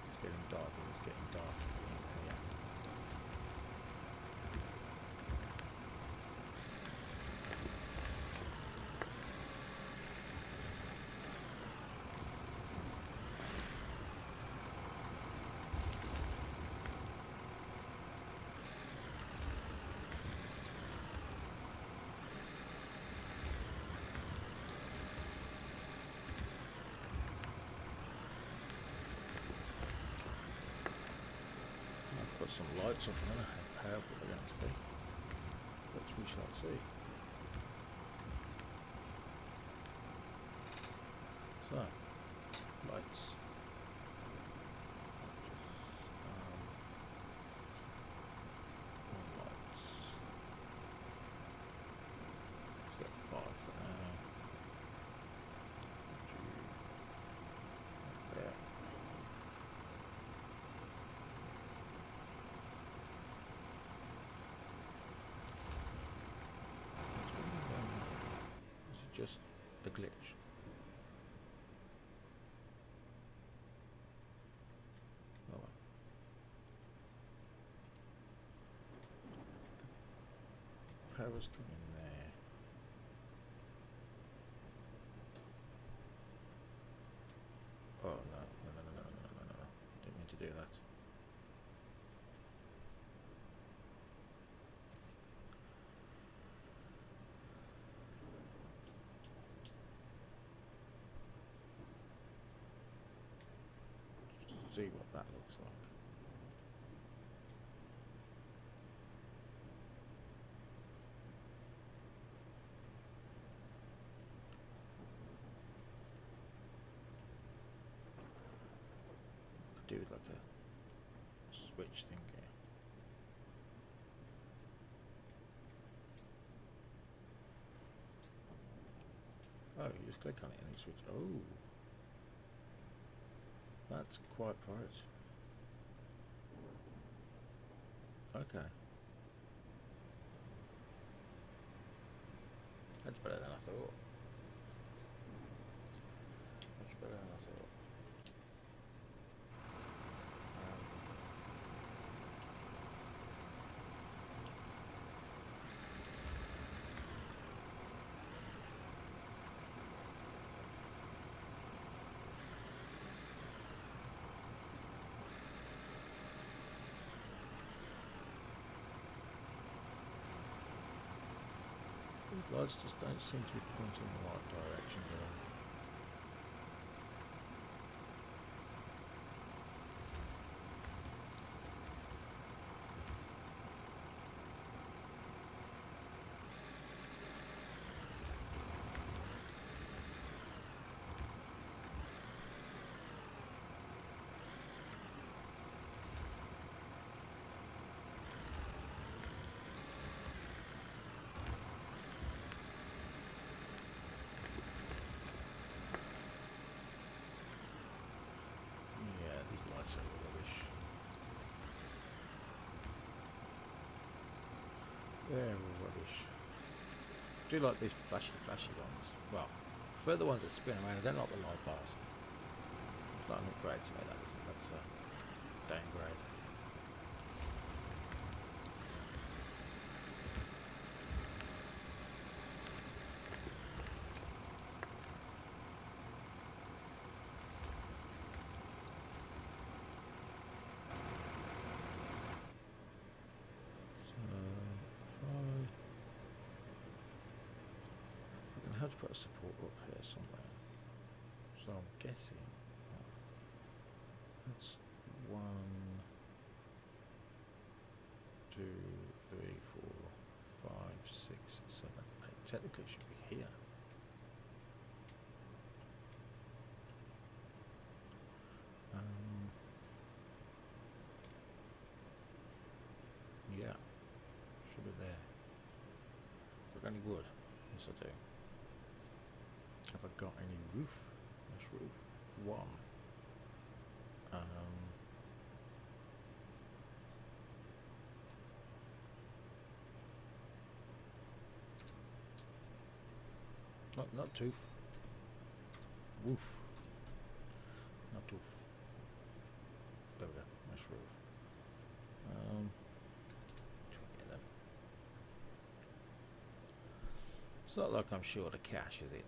It's getting darker. It's getting darker. Yeah. I've got some lights up. I don't know how powerful they're going to be, but we shall see. So, lights. More lights. Let's get 5 for now. just a glitch? Oh well. Power's coming there. Oh no, no, no, no, no, no, no, no, no. Didn't mean to do that. Just see what that looks like. Could do with like a switch thing here. Oh, you just click on it and you switch. Oh, that's quite bright. Okay. That's better than I thought. Much better than I thought. These lights just don't seem to be pointing in the right direction, do they? Yeah, these lights are rubbish. They're rubbish. I do like these flashy ones. Well, for the ones that spin around, I don't like the light bars. It's not an upgrade to me, that isn't. That's a downgrade. How to put a support up here somewhere. So I'm guessing that's 1, 2, 3, 4, 5, 6, 7, 8. Technically it should be here. Yeah, should be there. Got any wood? Yes I do. Have I got any roof? That's roof 1. Not tooth. Woof. Not tooth. There we go. That's roof. 20 of them. It's not like I'm short of cash, is it?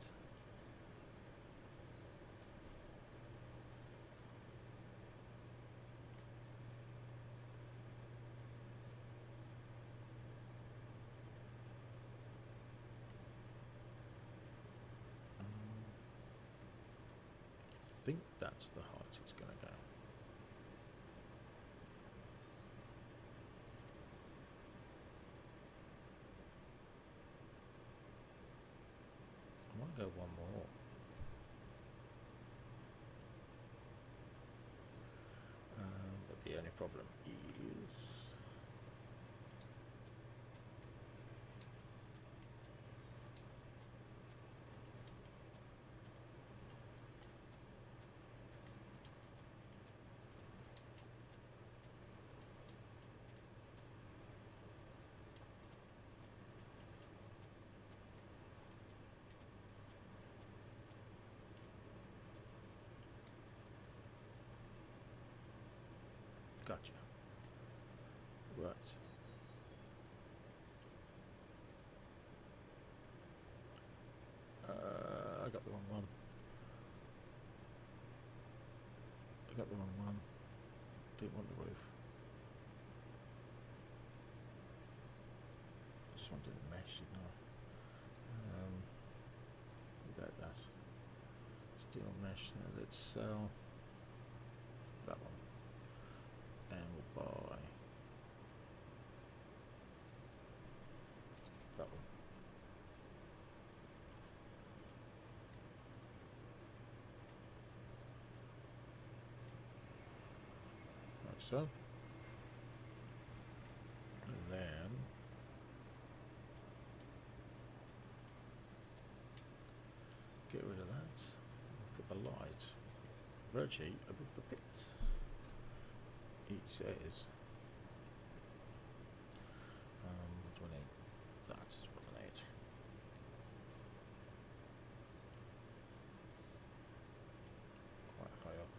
I think that's the height it's going to go. I might go one more. But the only problem is Gotcha. Right. I got the wrong one. I got the wrong one. Didn't want the roof. I just wanted the mesh, didn't I? That. Steel mesh. Now let's sell that one. And we'll buy that one. Like so. And then get rid of that. Put the light virtually above the pit. It says what do I need? That's what I need. Quite high up.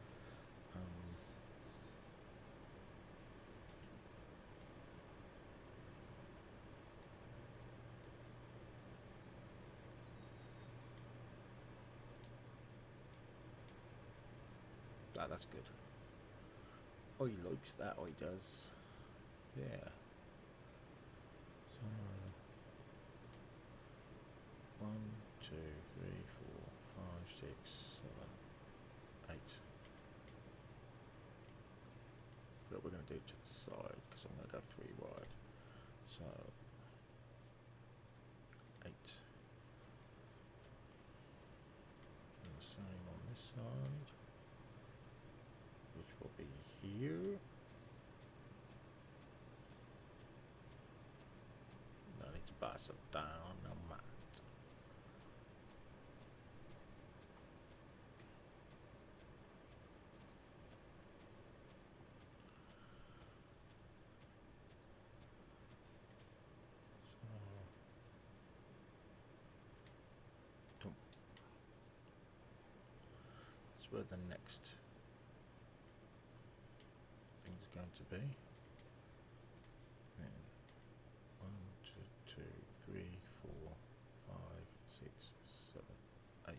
That's good. Oh, he likes that. Oh, he does. Yeah. So 1, 2, 3, 4, 5, 6, 7, 8. But we're going to do it to the side because I'm going to go 3 wide. So 8. And the same on this side, which will be here. I need to buy some dynamite. So that's where the next thing's going to be. Then 1, 2, 3, 4, 5, 6, 7, 8.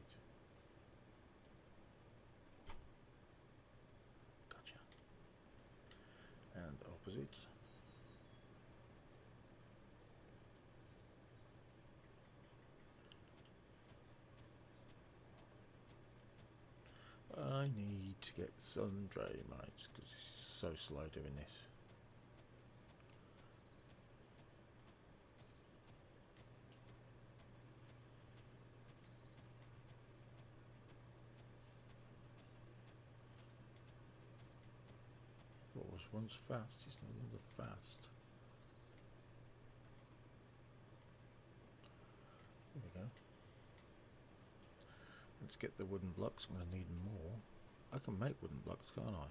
Gotcha. And opposite. I need to get sun dry mites because it's so slow doing this. What was once fast is no longer fast. There we go. Let's get the wooden blocks. I'm going to need more. I can make wooden blocks, can't I?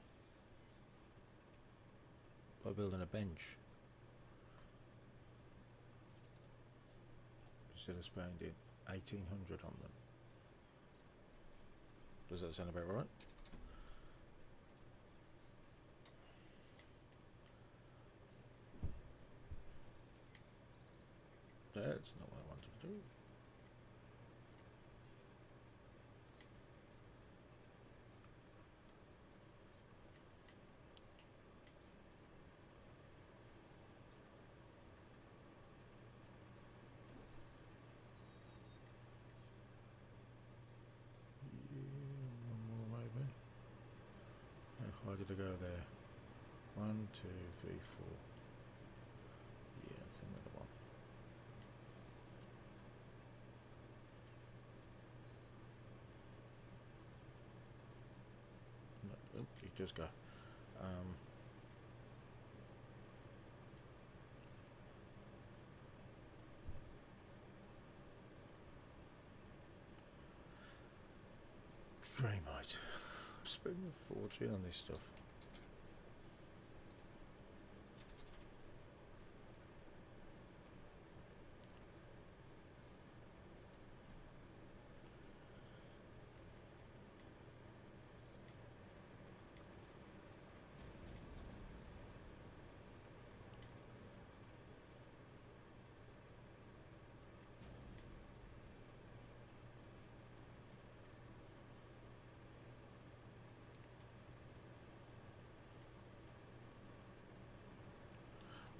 By building a bench. Instead of spending 1800 on them. Does that sound about right? That's not what I wanted to do. How did I go there? 1, 2, 3, 4. Yeah, it's another one. No, oh, you just go. Draymite. I'm spending a fortune on this stuff.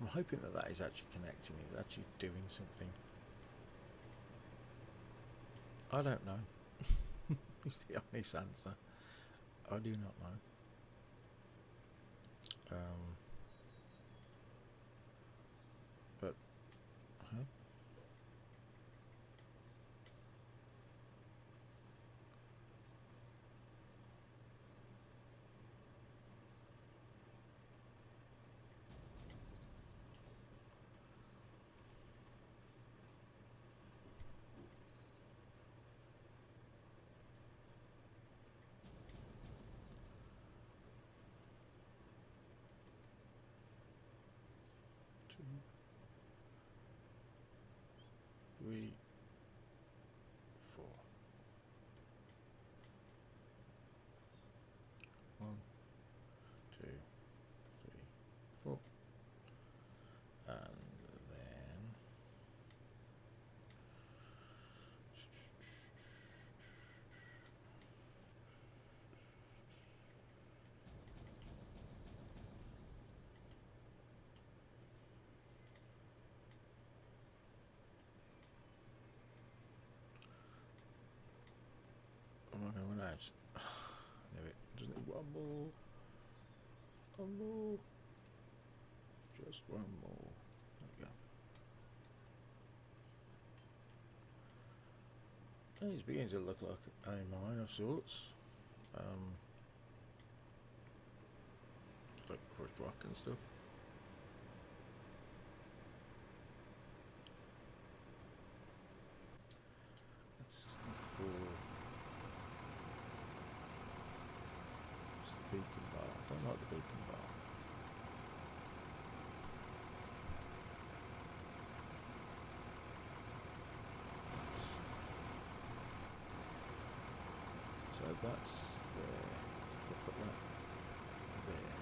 I'm hoping that that is actually connecting, it's actually doing something. I don't know. Is the honest answer. I do not know. But, huh? Two, three, four. 1, 2, 3, 4. And then am I going to run out? There it doesn't need one more. One more. Just one more. There we go. And it's beginning to look like a mine of sorts. Like crushed rock and stuff. That's for the beacon bar. I don't like the beacon bar. So that's there. We'll put that there.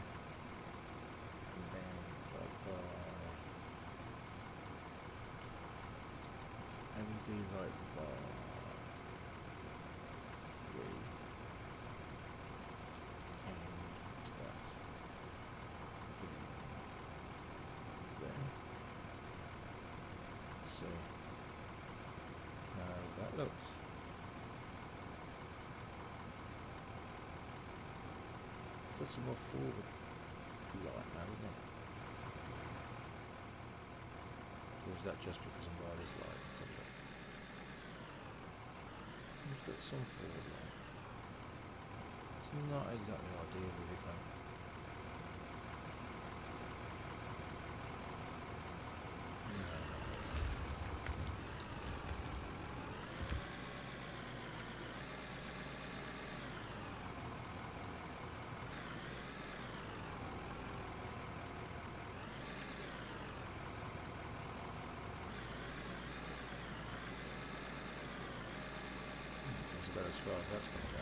And then by LED light bar 3. And that's there. So how that looks. Put some more forward light now, isn't it? Or is that just because I'm by this light? Let's have a look. We've got some forward light. It's not exactly ideal, is it, though? That's about as far as that's going to go.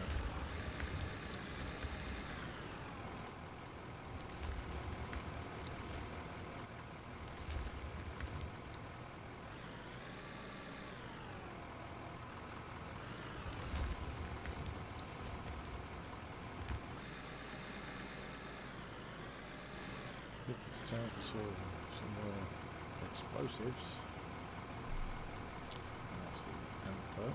I think it's time for some more explosives. And that's the info.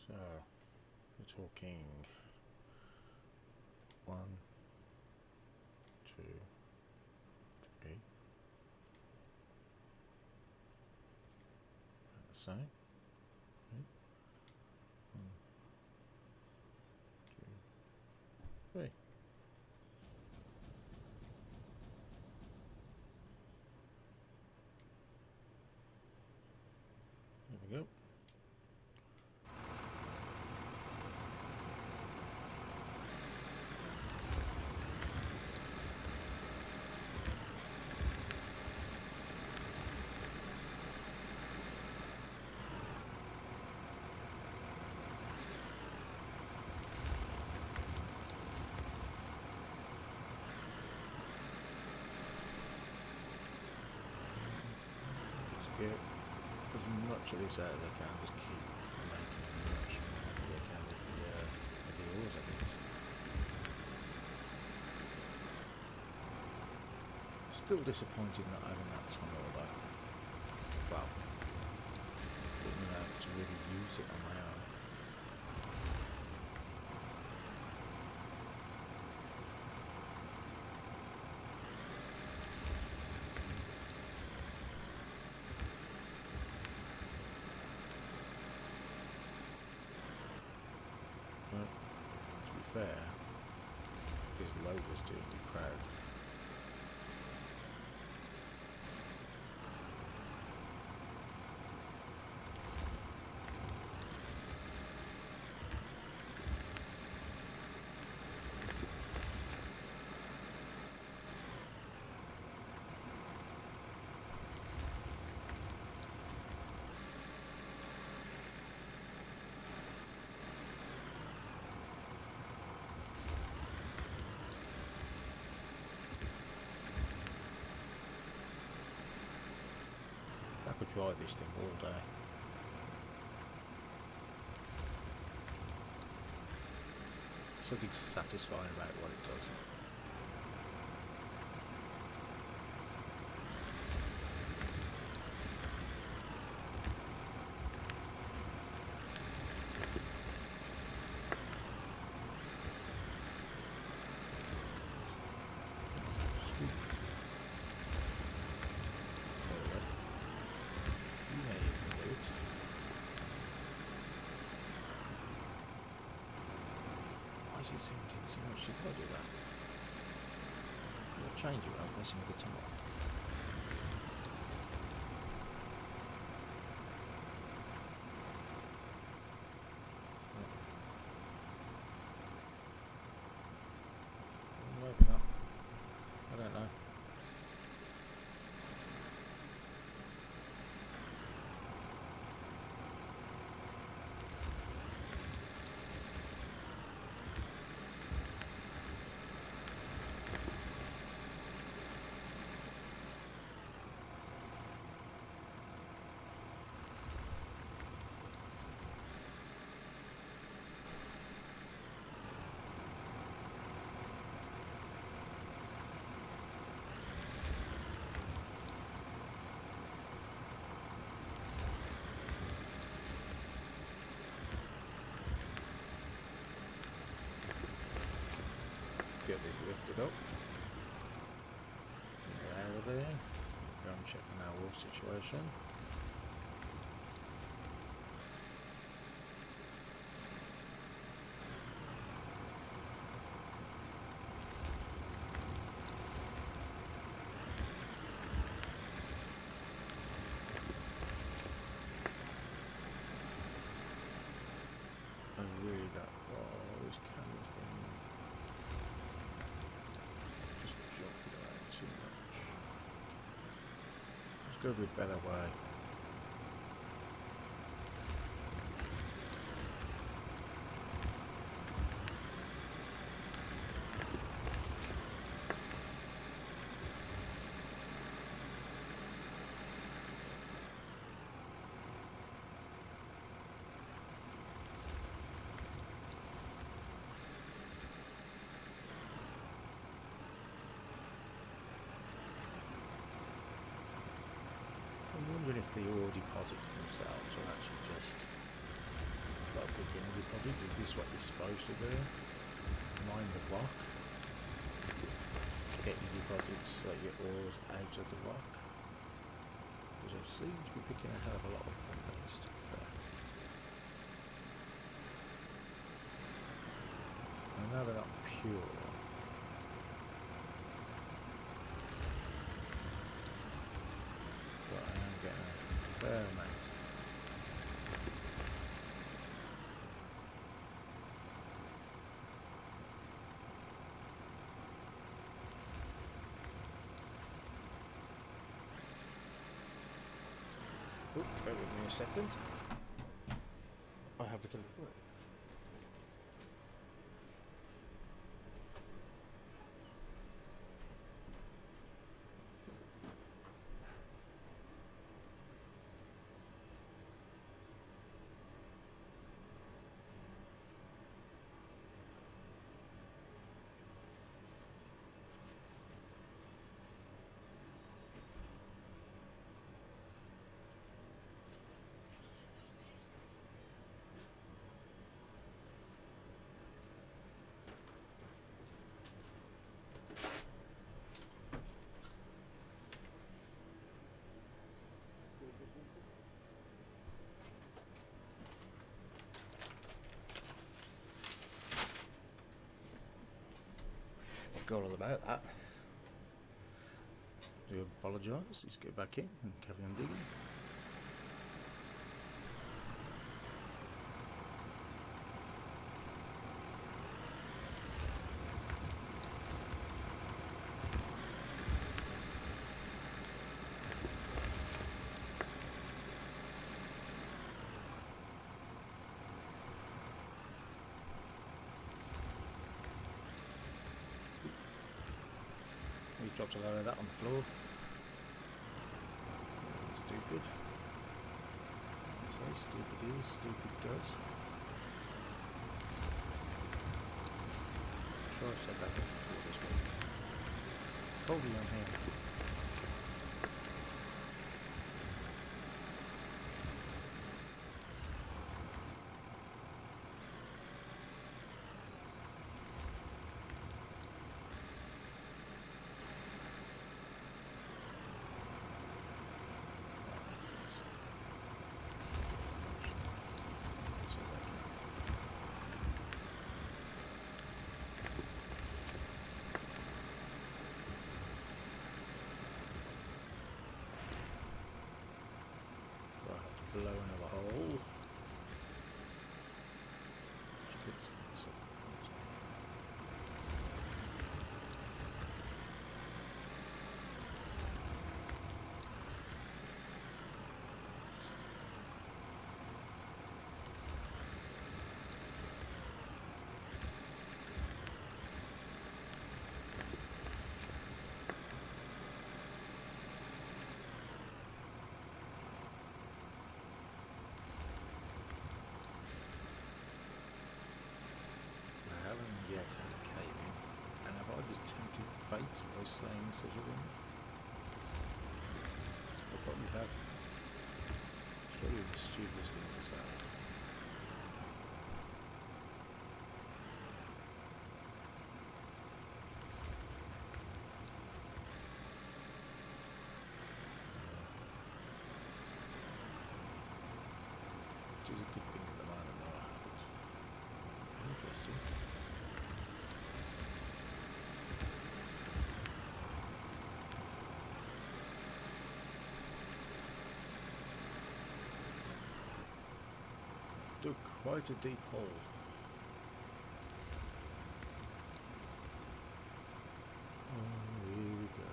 So we're talking 1, 2, 3. The same. 1, 2, 3. There we go. Get as much of this out as I can, just keep making as much as I can with the ores, I guess. Still disappointed not having that tunnel though. Well, being able to really use it on my own. But to be fair, this logo's doing me proud. I could drive this thing all day. Something satisfying about what it does. Why is it seeming so much? Should I do that? I'll change it when I'm messing with the tunnel. Maybe not. I don't know. Get this lifted up. Get out of there. Go and check on our wolf situation. I really got this camera thing. Just jumping around too much. There's got to be a better way. I'm wondering if the ore deposits themselves are actually just like a beginning deposit. Is this what you're supposed to do? Mine the block. Get your deposits, like your ores out of the block. Because I seem to be picking a hell of a lot of companies, to be fair. I know they're not pure. But I am getting a fair amount. Oh, bear with me a second. I have a delivery. Forgot all about that. Do apologise. Let's get back in and carry on digging. We dropped a load of that on the floor. Stupid. So stupid is, stupid does. Sure I said that before this one. Probably on here. Blow another hole. Yet had a cave in, and have I just tempted fate by saying such a thing? I probably have. It's probably the stupidest thing to say. Which is a good thing at the moment, though. I haven't. Interesting. Dug quite a deep hole. Oh, here we go.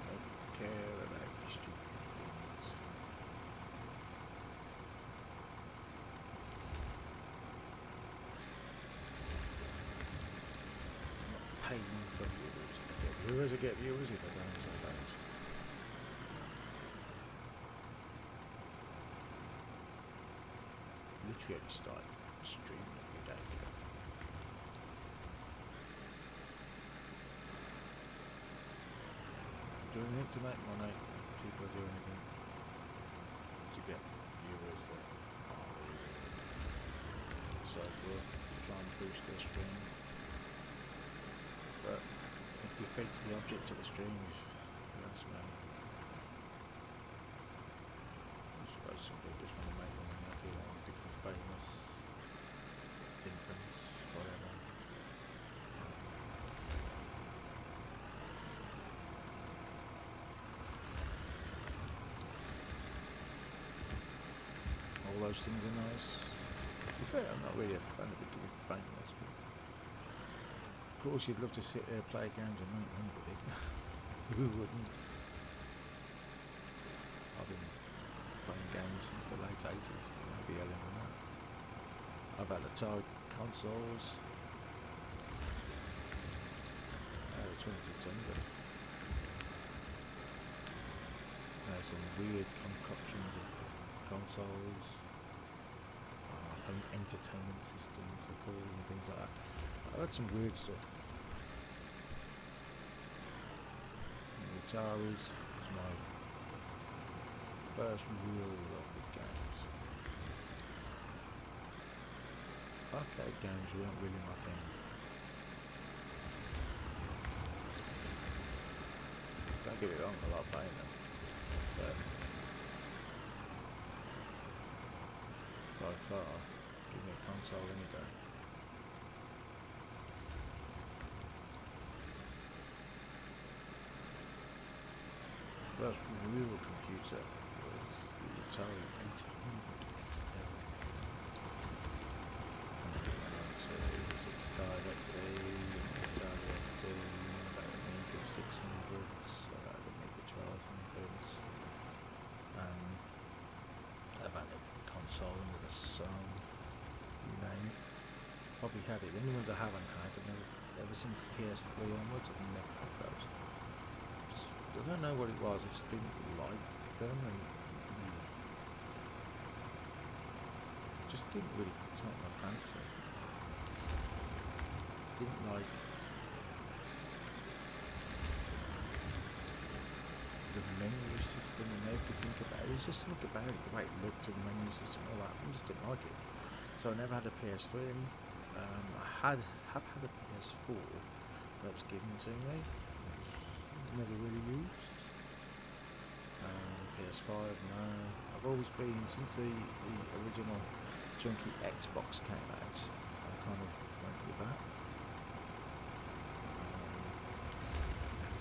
Don't care about stupid things. Not paying for viewers. I get viewers if I don't, I don't. Literally only started streaming a few days ago. Do anything to make money. People do anything to get viewers that aren't really so good. Try and boost their stream. But it defeats the object of the stream if you ask me. I suppose some people just want to make money. I feel like become famous, infamous, whatever. All those things are nice. To be fair, I'm not really a fan of becoming famous, but of course you'd love to sit there, play games and make money with it. Who wouldn't? I've been playing games since the late 80s, maybe earlier than that. I've had Atari consoles. The 2600. Some weird concoctions of consoles, home entertainment systems they call them, and things like that. I've had some weird stuff. The Ataris was my first real love with games. Arcade games weren't really my thing. Don't get it wrong, I love playing them, but by far, give me a console any day. first real computer was the Atari 800 XL. And then it went on to the 65XE, the Atari ST, about the Amiga 600s, about the Amiga 1200s, about every console under the sun, you name it. Probably had it. The only ones I haven't had, ever since the PS3 onwards, I've never had those. I don't know what it was, I just didn't like them, and just didn't really, it's not my fancy. Didn't like the menu system and everything about it. It was just something about it, the way it looked and the menu system and all that, I just didn't like it. So I never had a PS3, and I have had a PS4 that was given to me. Never really used. PS5, no. I've always been, since the original junky Xbox came out, I kind of went with that.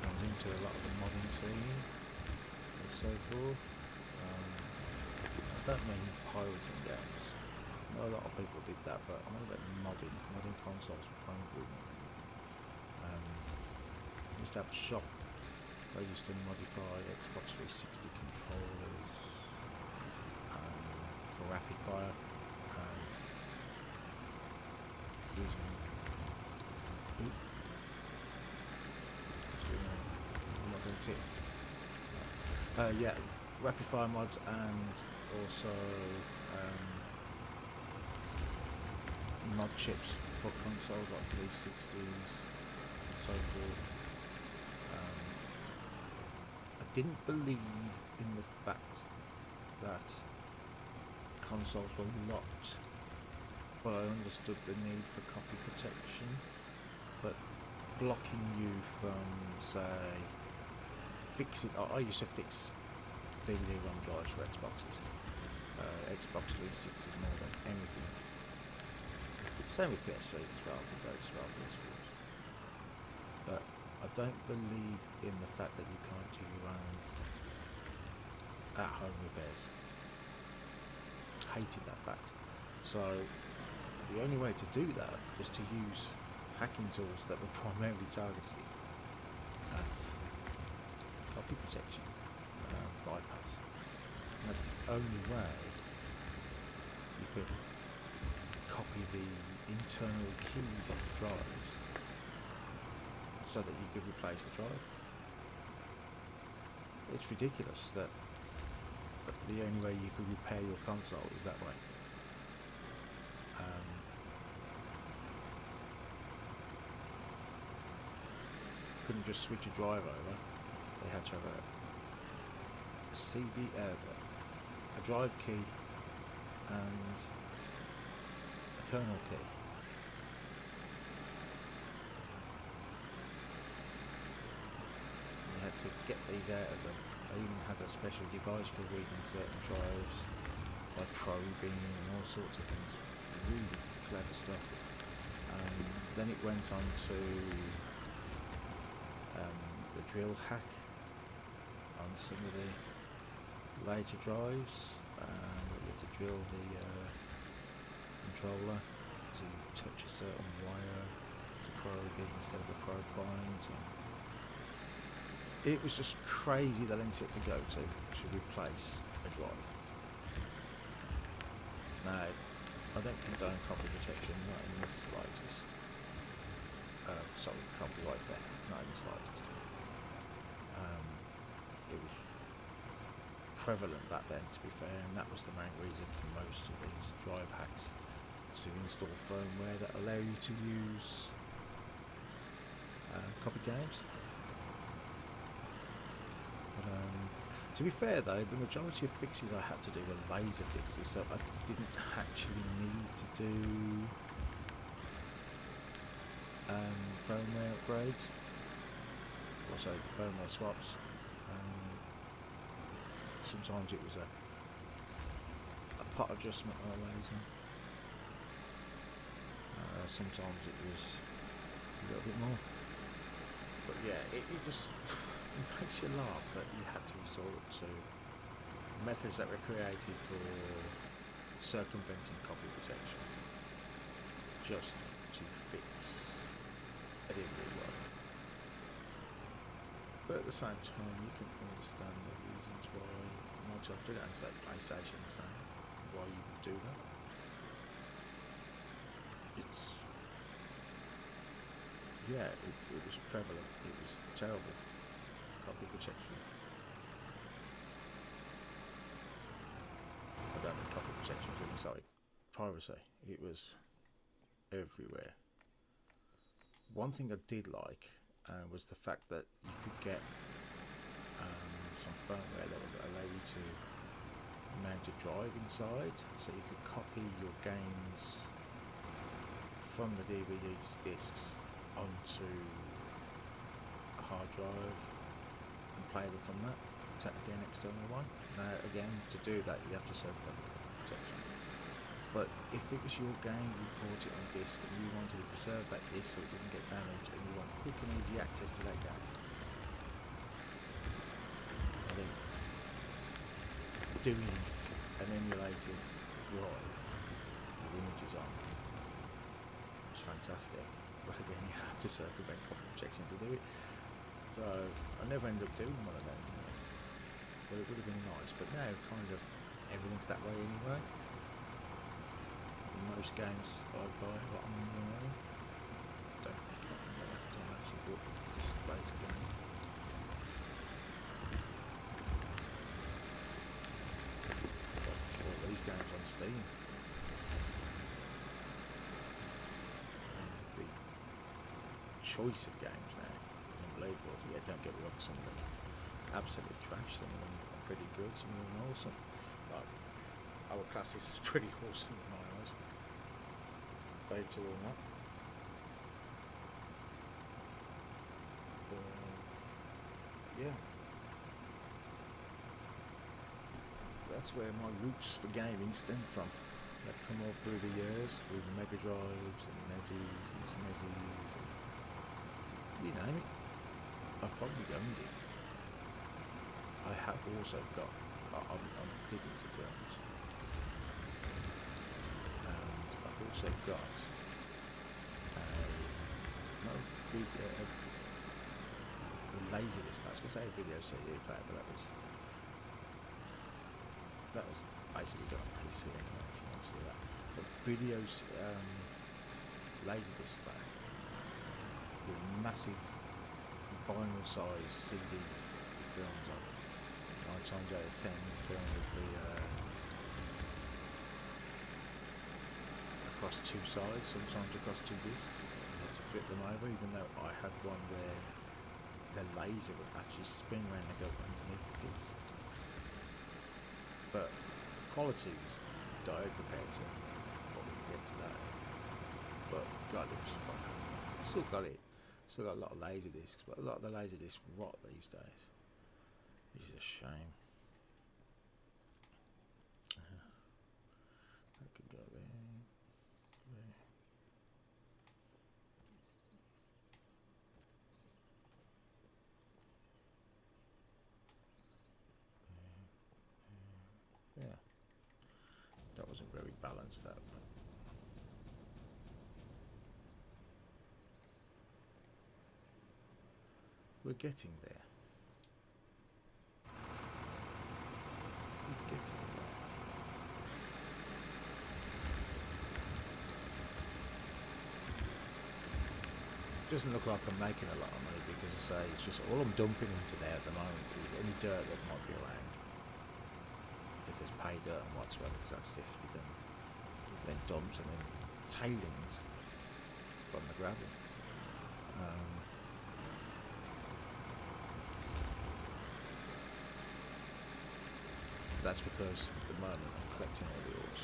I was into a lot of the modding scene and so forth. I don't mean pirating games. I know a lot of people did that, but I'm all about modding consoles for homebrew. I used to have a shop. I used to modify Xbox 360 controllers for Rapid Fire, using Rapid Fire mods, and also mod chips for consoles like 360s and so forth. I didn't believe in the fact that consoles were locked, but I understood the need for copy protection. But blocking you from, say, fixing... I used to fix DVD-ROM drives for Xboxes. Xbox 360s more than anything. Same with PS3 as well, PS4s. But I don't believe in the fact that you can't do your own at-home repairs. Hated that fact. So the only way to do that was to use hacking tools that were primarily targeted at copy protection, bypass. And that's the only way you could copy the internal keys of the drives so that you could replace the drive. It's ridiculous that the only way you could repair your console is that way. Couldn't just switch a drive over. They had to have a CD, a drive key and a kernel key. You had to get these out of them. I even had a special device for reading certain drives by probing and all sorts of things. Really clever stuff. Then it went on to the drill hack on some of the later drives. You had to drill the controller to touch a certain wire to probe it instead of the probe point. It was just crazy the lengths you had to go to replace a drive. Now, I don't condone copy protection, not in the slightest. Sorry, copyright theft, not in the slightest. It was prevalent back then, to be fair, and that was the main reason for most of these drive hacks, to install firmware that allow you to use copy games. But, to be fair though, the majority of fixes I had to do were laser fixes, so I didn't actually need to do firmware upgrades, also firmware swaps. Sometimes it was a pot adjustment on a laser. Sometimes it was a little bit more. But yeah, it just It makes you laugh that you had to resort to methods that were created for circumventing copy protection just to fix a DVD work. But at the same time, you can understand the reasons why Microsoft did it, and say PlayStation the same, why you would do that. It's it was prevalent. It was terrible. Copy protection. I don't mean copy protection. Sorry, piracy. It was everywhere. One thing I did like was the fact that you could get some firmware that would allow you to mount a drive inside, so you could copy your games from the DVD discs onto a hard drive and play them from that, technically an external one. Now again, to do that you have to circumvent the copy protection. But if it was your game, you bought it on disc and you wanted to preserve that disc so it didn't get damaged and you want quick and easy access to that game, I think doing an emulated drive with images on is fantastic. But again, you have to circumvent copy protection to do it. So I never ended up doing one of them. But it would have been nice. But now kind of everything's that way anyway. Most games I buy are online. Don't remember the last time I actually bought a disc-based game. All these games on Steam. The choice of games now is unbelievable. Yeah, don't get me wrong, some of them absolute trash, some of them are pretty good, some of them are awesome. Like, our Classics is pretty awesome in my eyes. Beta or not. Yeah. That's where my roots for gaming stem from. They've come all through the years with Mega Drives and NESs and SNESs and you name it. I've probably owned it. I have also got, I'm big into films. And I've also got not a Laserdisc player. I was going to say a video CD player, but that was basically got a PC anyway, if you want to do that. But videos, Laserdisc player with massive vinyl size CDs with films on. 9 times out of 10, the film would be across two sides, sometimes across two discs. You had to flip them over, even though I had one where the laser would actually spin around and go underneath the disc. But the quality was dire compared to what we get today. But God, it was fun. Still got it. Still got a lot of laser discs, but a lot of the laser discs rot these days. Which is a shame. That could go there. There. Yeah. That wasn't very balanced, that. But we're getting there. We're getting there. It doesn't look like I'm making a lot of money because I say it's just all I'm dumping into there at the moment is any dirt that might be around. If there's pay dirt and whatsoever, because that's sifted and then dumped, and then tailings from the gravel. That's because at the moment I'm collecting all the ores.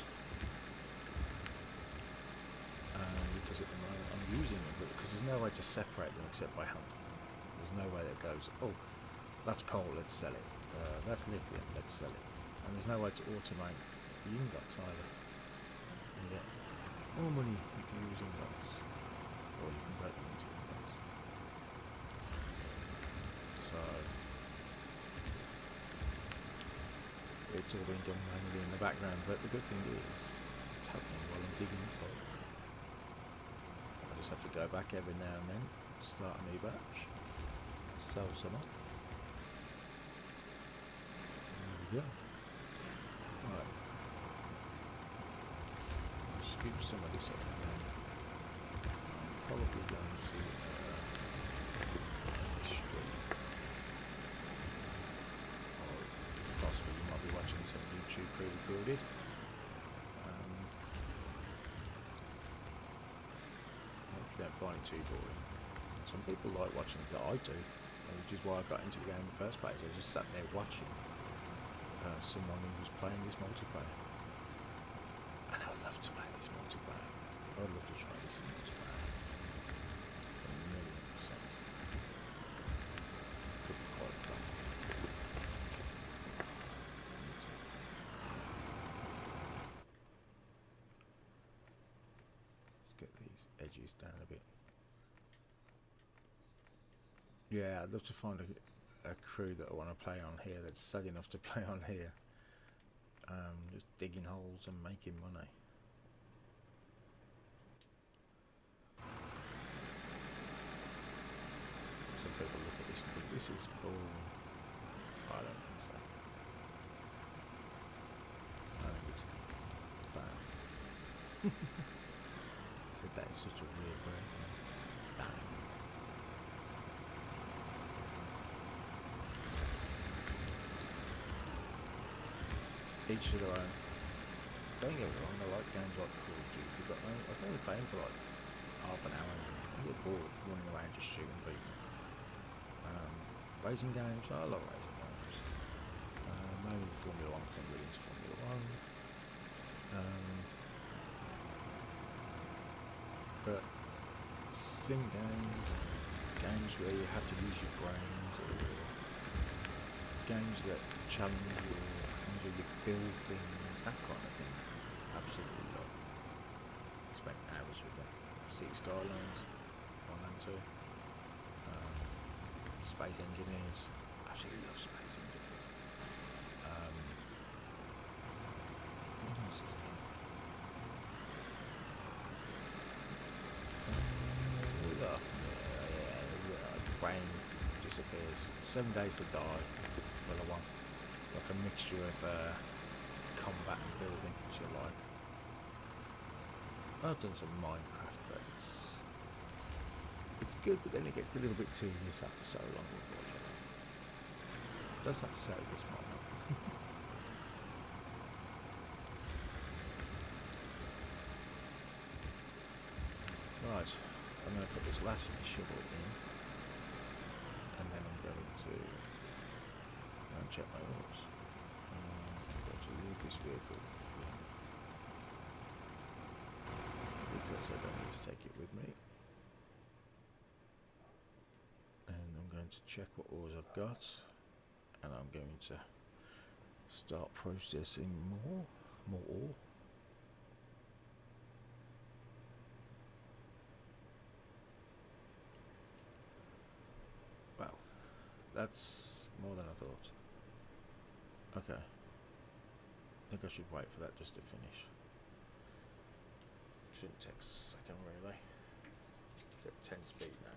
Because at the moment I'm using them, because there's no way to separate them except by hand. There's no way that goes, oh, that's coal, let's sell it. That's lithium, let's sell it. And there's no way to automate the ingots either. You get more money if you use ingots, or you convert them into ingots. So it's all been done manually in the background, but the good thing is it's happening while I'm digging this hole. I just have to go back every now and then, start a new batch, sell some off. There we go. Right. Scoop some of this up and then I'm probably going to possibly you might be watching some YouTube pre-recorded. Hopefully don't find it too boring. Some people like watching it, I do, which is why I got into the game in the first place. I was just sat there watching someone who was playing this multiplayer. And I would love to play this multiplayer. I would love to try this multiplayer. 1,000,000%. Could be quite fun. Let's get these edges down a bit. Yeah, I'd love to find a crew that I want to play on here that's sad enough to play on here. Just digging holes and making money. Some people look at this and think this is cool. I don't think so. I think it's bad. I said that is such a weird word. Bad. Each of their own. Don't get me wrong, I like games like Call of Duty, but I was only playing for like half an hour and I get bored running around just shooting people. Racing games, I love racing games. Mainly Formula 1, because I'm really into Formula 1. But sim games, games where you have to use your brains, or games that challenge you, games where you build things, that kind of thing. Absolutely love. Spent hours with them. City Skylines, 1 and 2. Space Engineers. Absolutely love Space Engineers. What else is there? Brain disappears. 7 Days to Die. Well, I want like a mixture of combat and building, which I like. I've done some Minecraft, but it's good, but then it gets a little bit tedious after so long, unfortunately. It does have to say this might not. Right, I'm going to put this last shovel in, and then I'm going to go and check my ores. I'm going to leave this vehicle because I don't need to take it with me. And I'm going to check what ores I've got, and I'm going to start processing more ore. Wow, that's more than I thought. Okay, I think I should wait for that just to finish. Shouldn't take a second really. It's at 10 speed now.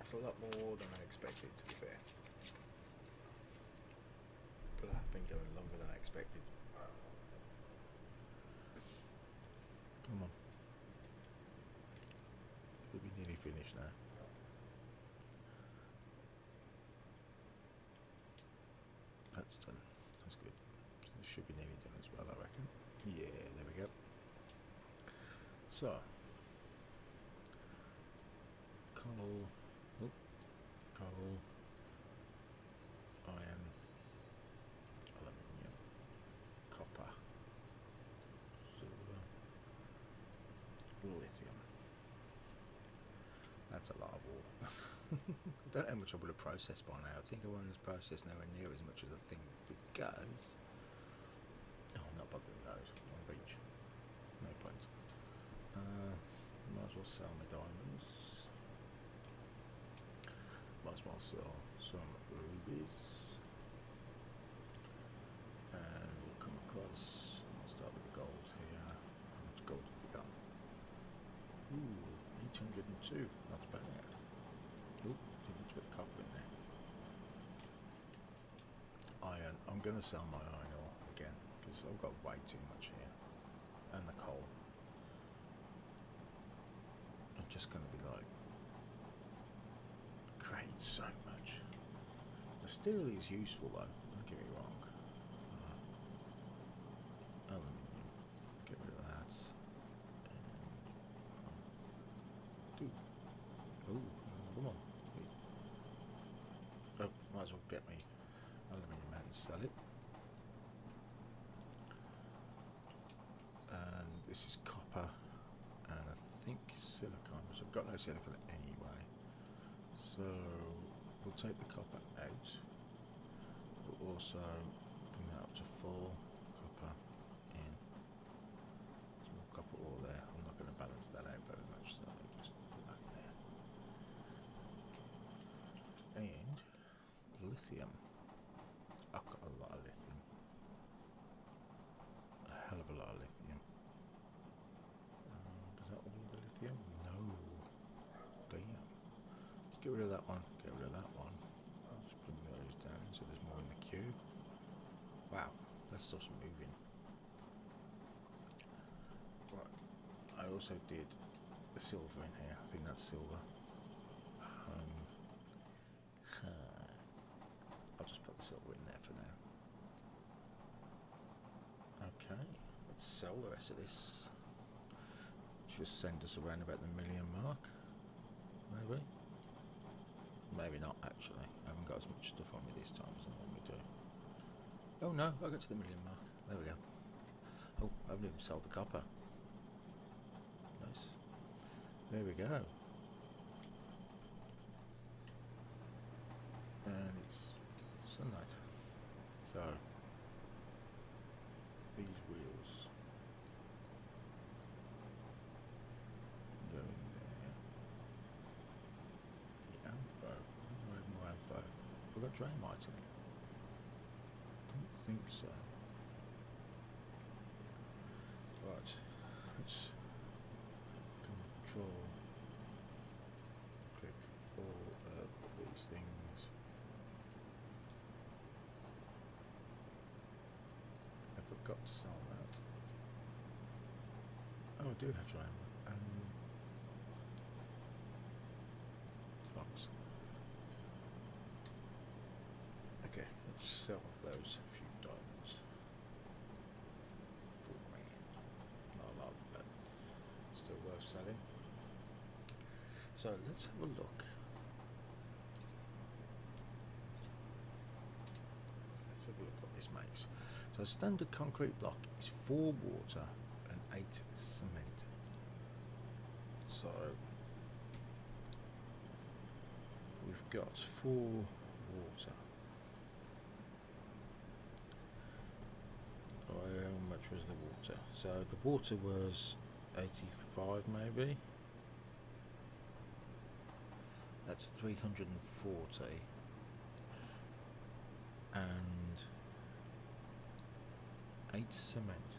It's a lot more than I expected, to be fair. But I have been going longer than I expected. Come on. We'll be nearly finished now. That's done. That's good. It should be nearly done as well, I reckon. Yeah, there we go. So, coal, iron, aluminium, copper, silver, lithium. That's a lot of ore. I don't know how much I would have processed by now. I think I won't have processed nowhere near as much as I think because... Oh, I'm not bothering those. One of each. No point. might as well sell my diamonds. Might as well sell some rubies. And we'll come across, I'll start with the gold here. How much gold have we got? Ooh, 802, not bad. Ooh, too much with copper in there. Iron, I'm going to sell my iron ore again, because I've got way too much here. And the coal. I'm just going to be like, create so much. The steel is useful though, don't get me wrong. Aluminium, get rid of that. And, ooh, another one. Oh, might as well get me aluminium and sell it. And this is copper, and I think silicon, so I've got no silicon anyway. So we'll take the copper out. We'll also bring that up to full copper in. Some more copper ore there. I'm not going to balance that out very much, so just put that in there. And lithium. I've got a lot of lithium. A hell of a lot of lithium. Is that all of the lithium? No. Damn. Let's get rid of that one. Get rid of that one. I'll just bring those down so there's more in the queue. Wow, that stuff's moving. Right. I also did the silver in here. I think that's silver. I'll just put the silver in there for now. Okay, let's sell the rest of this. Just send us around about the million mark. Maybe. Maybe not actually. I haven't got as much stuff on me this time as I normally do. Oh no, I got to the million mark. There we go. Oh, I haven't even sold the copper. Nice. There we go. And it's sunlight. So these wheels go in there. The Ampho. Where's my Ampho? We've got Draymite in it. Don't think so. Right. Let's control. Click all of these things. Got to sell that. Oh, I do have Draymite. Box. Okay, let's sell those few diamonds. 4 grand. Not a lot, but still worth selling. So let's have a look. Let's have a look what this makes. So a standard concrete block is 4 water and 8 cement. So we've got 4 water. How much was the water? So the water was 85 maybe. That's 340. And 8 cement.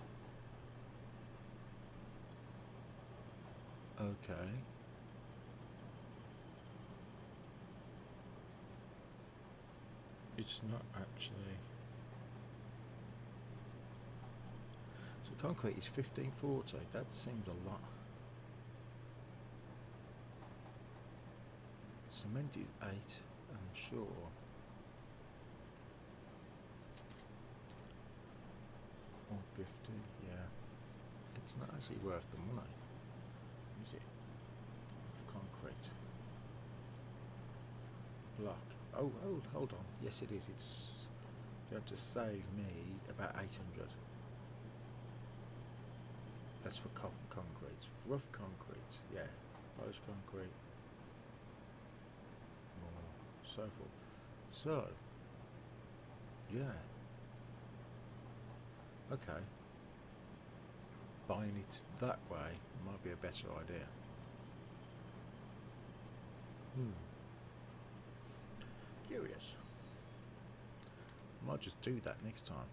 Okay. It's not actually. So concrete is 1540. That seems a lot. Cement is 8, I'm sure. $150, yeah. It's not actually worth the money, is it? Concrete. Block. Oh, hold on. Yes, it is. It's going to save me about 800. That's for concrete. Rough concrete, yeah. Polished concrete. More. So forth. So, yeah. Okay. Buying it that way might be a better idea. Curious. Might just do that next time.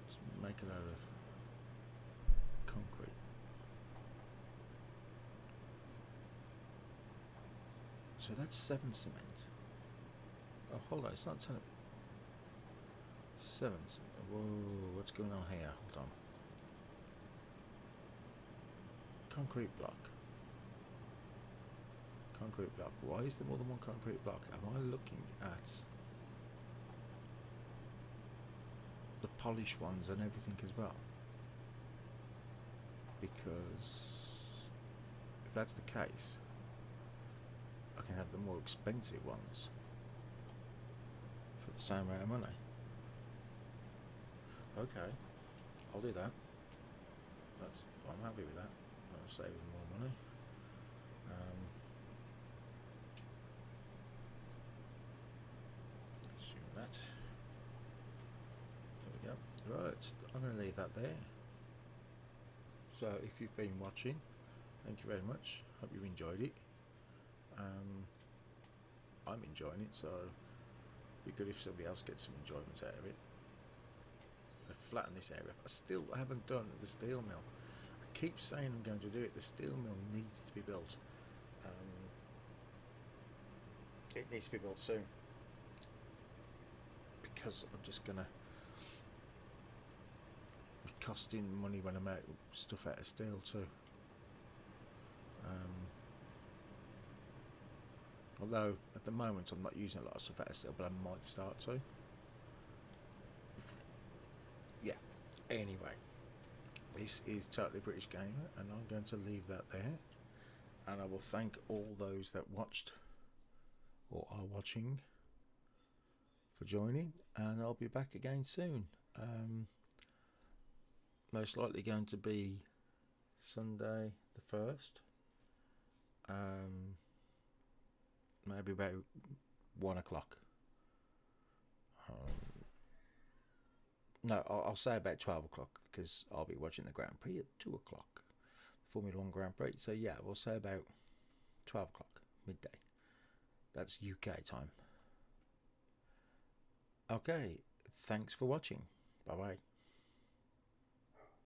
Just make a load of concrete. So that's 7 cement. Oh, hold on, it's not 10. 7. Whoa, what's going on here? Hold on. Concrete block. Concrete block. Why is there more than one concrete block? Am I looking at the polished ones and everything as well? Because if that's the case, I can have the more expensive ones for the same amount of money. Okay, I'll do that. I'm happy with that. I'll save more money. Assume that. There we go. Right, I'm going to leave that there. So if you've been watching, thank you very much. Hope you've enjoyed it. I'm enjoying it, so it'd be good if somebody else gets some enjoyment out of it. I'm going to flatten this area. I still haven't done the steel mill. I keep saying I'm going to do it. The steel mill needs to be built. It needs to be built soon, because I'm just going to be costing money when I'm out stuff out of steel too. Although at the moment I'm not using a lot of stuff out of steel, but I might start to. Yeah, anyway, this is Totally British Gamer, and I'm going to leave that there, and I will thank all those that watched or are watching for joining, and I'll be back again soon. Most likely going to be Sunday the 1st, maybe about 1 o'clock. No, I'll say about 12 o'clock, because I'll be watching the Grand Prix at 2 o'clock, Formula 1 Grand Prix. So yeah, we'll say about 12 o'clock, midday. That's UK time. Okay, thanks for watching. Bye bye.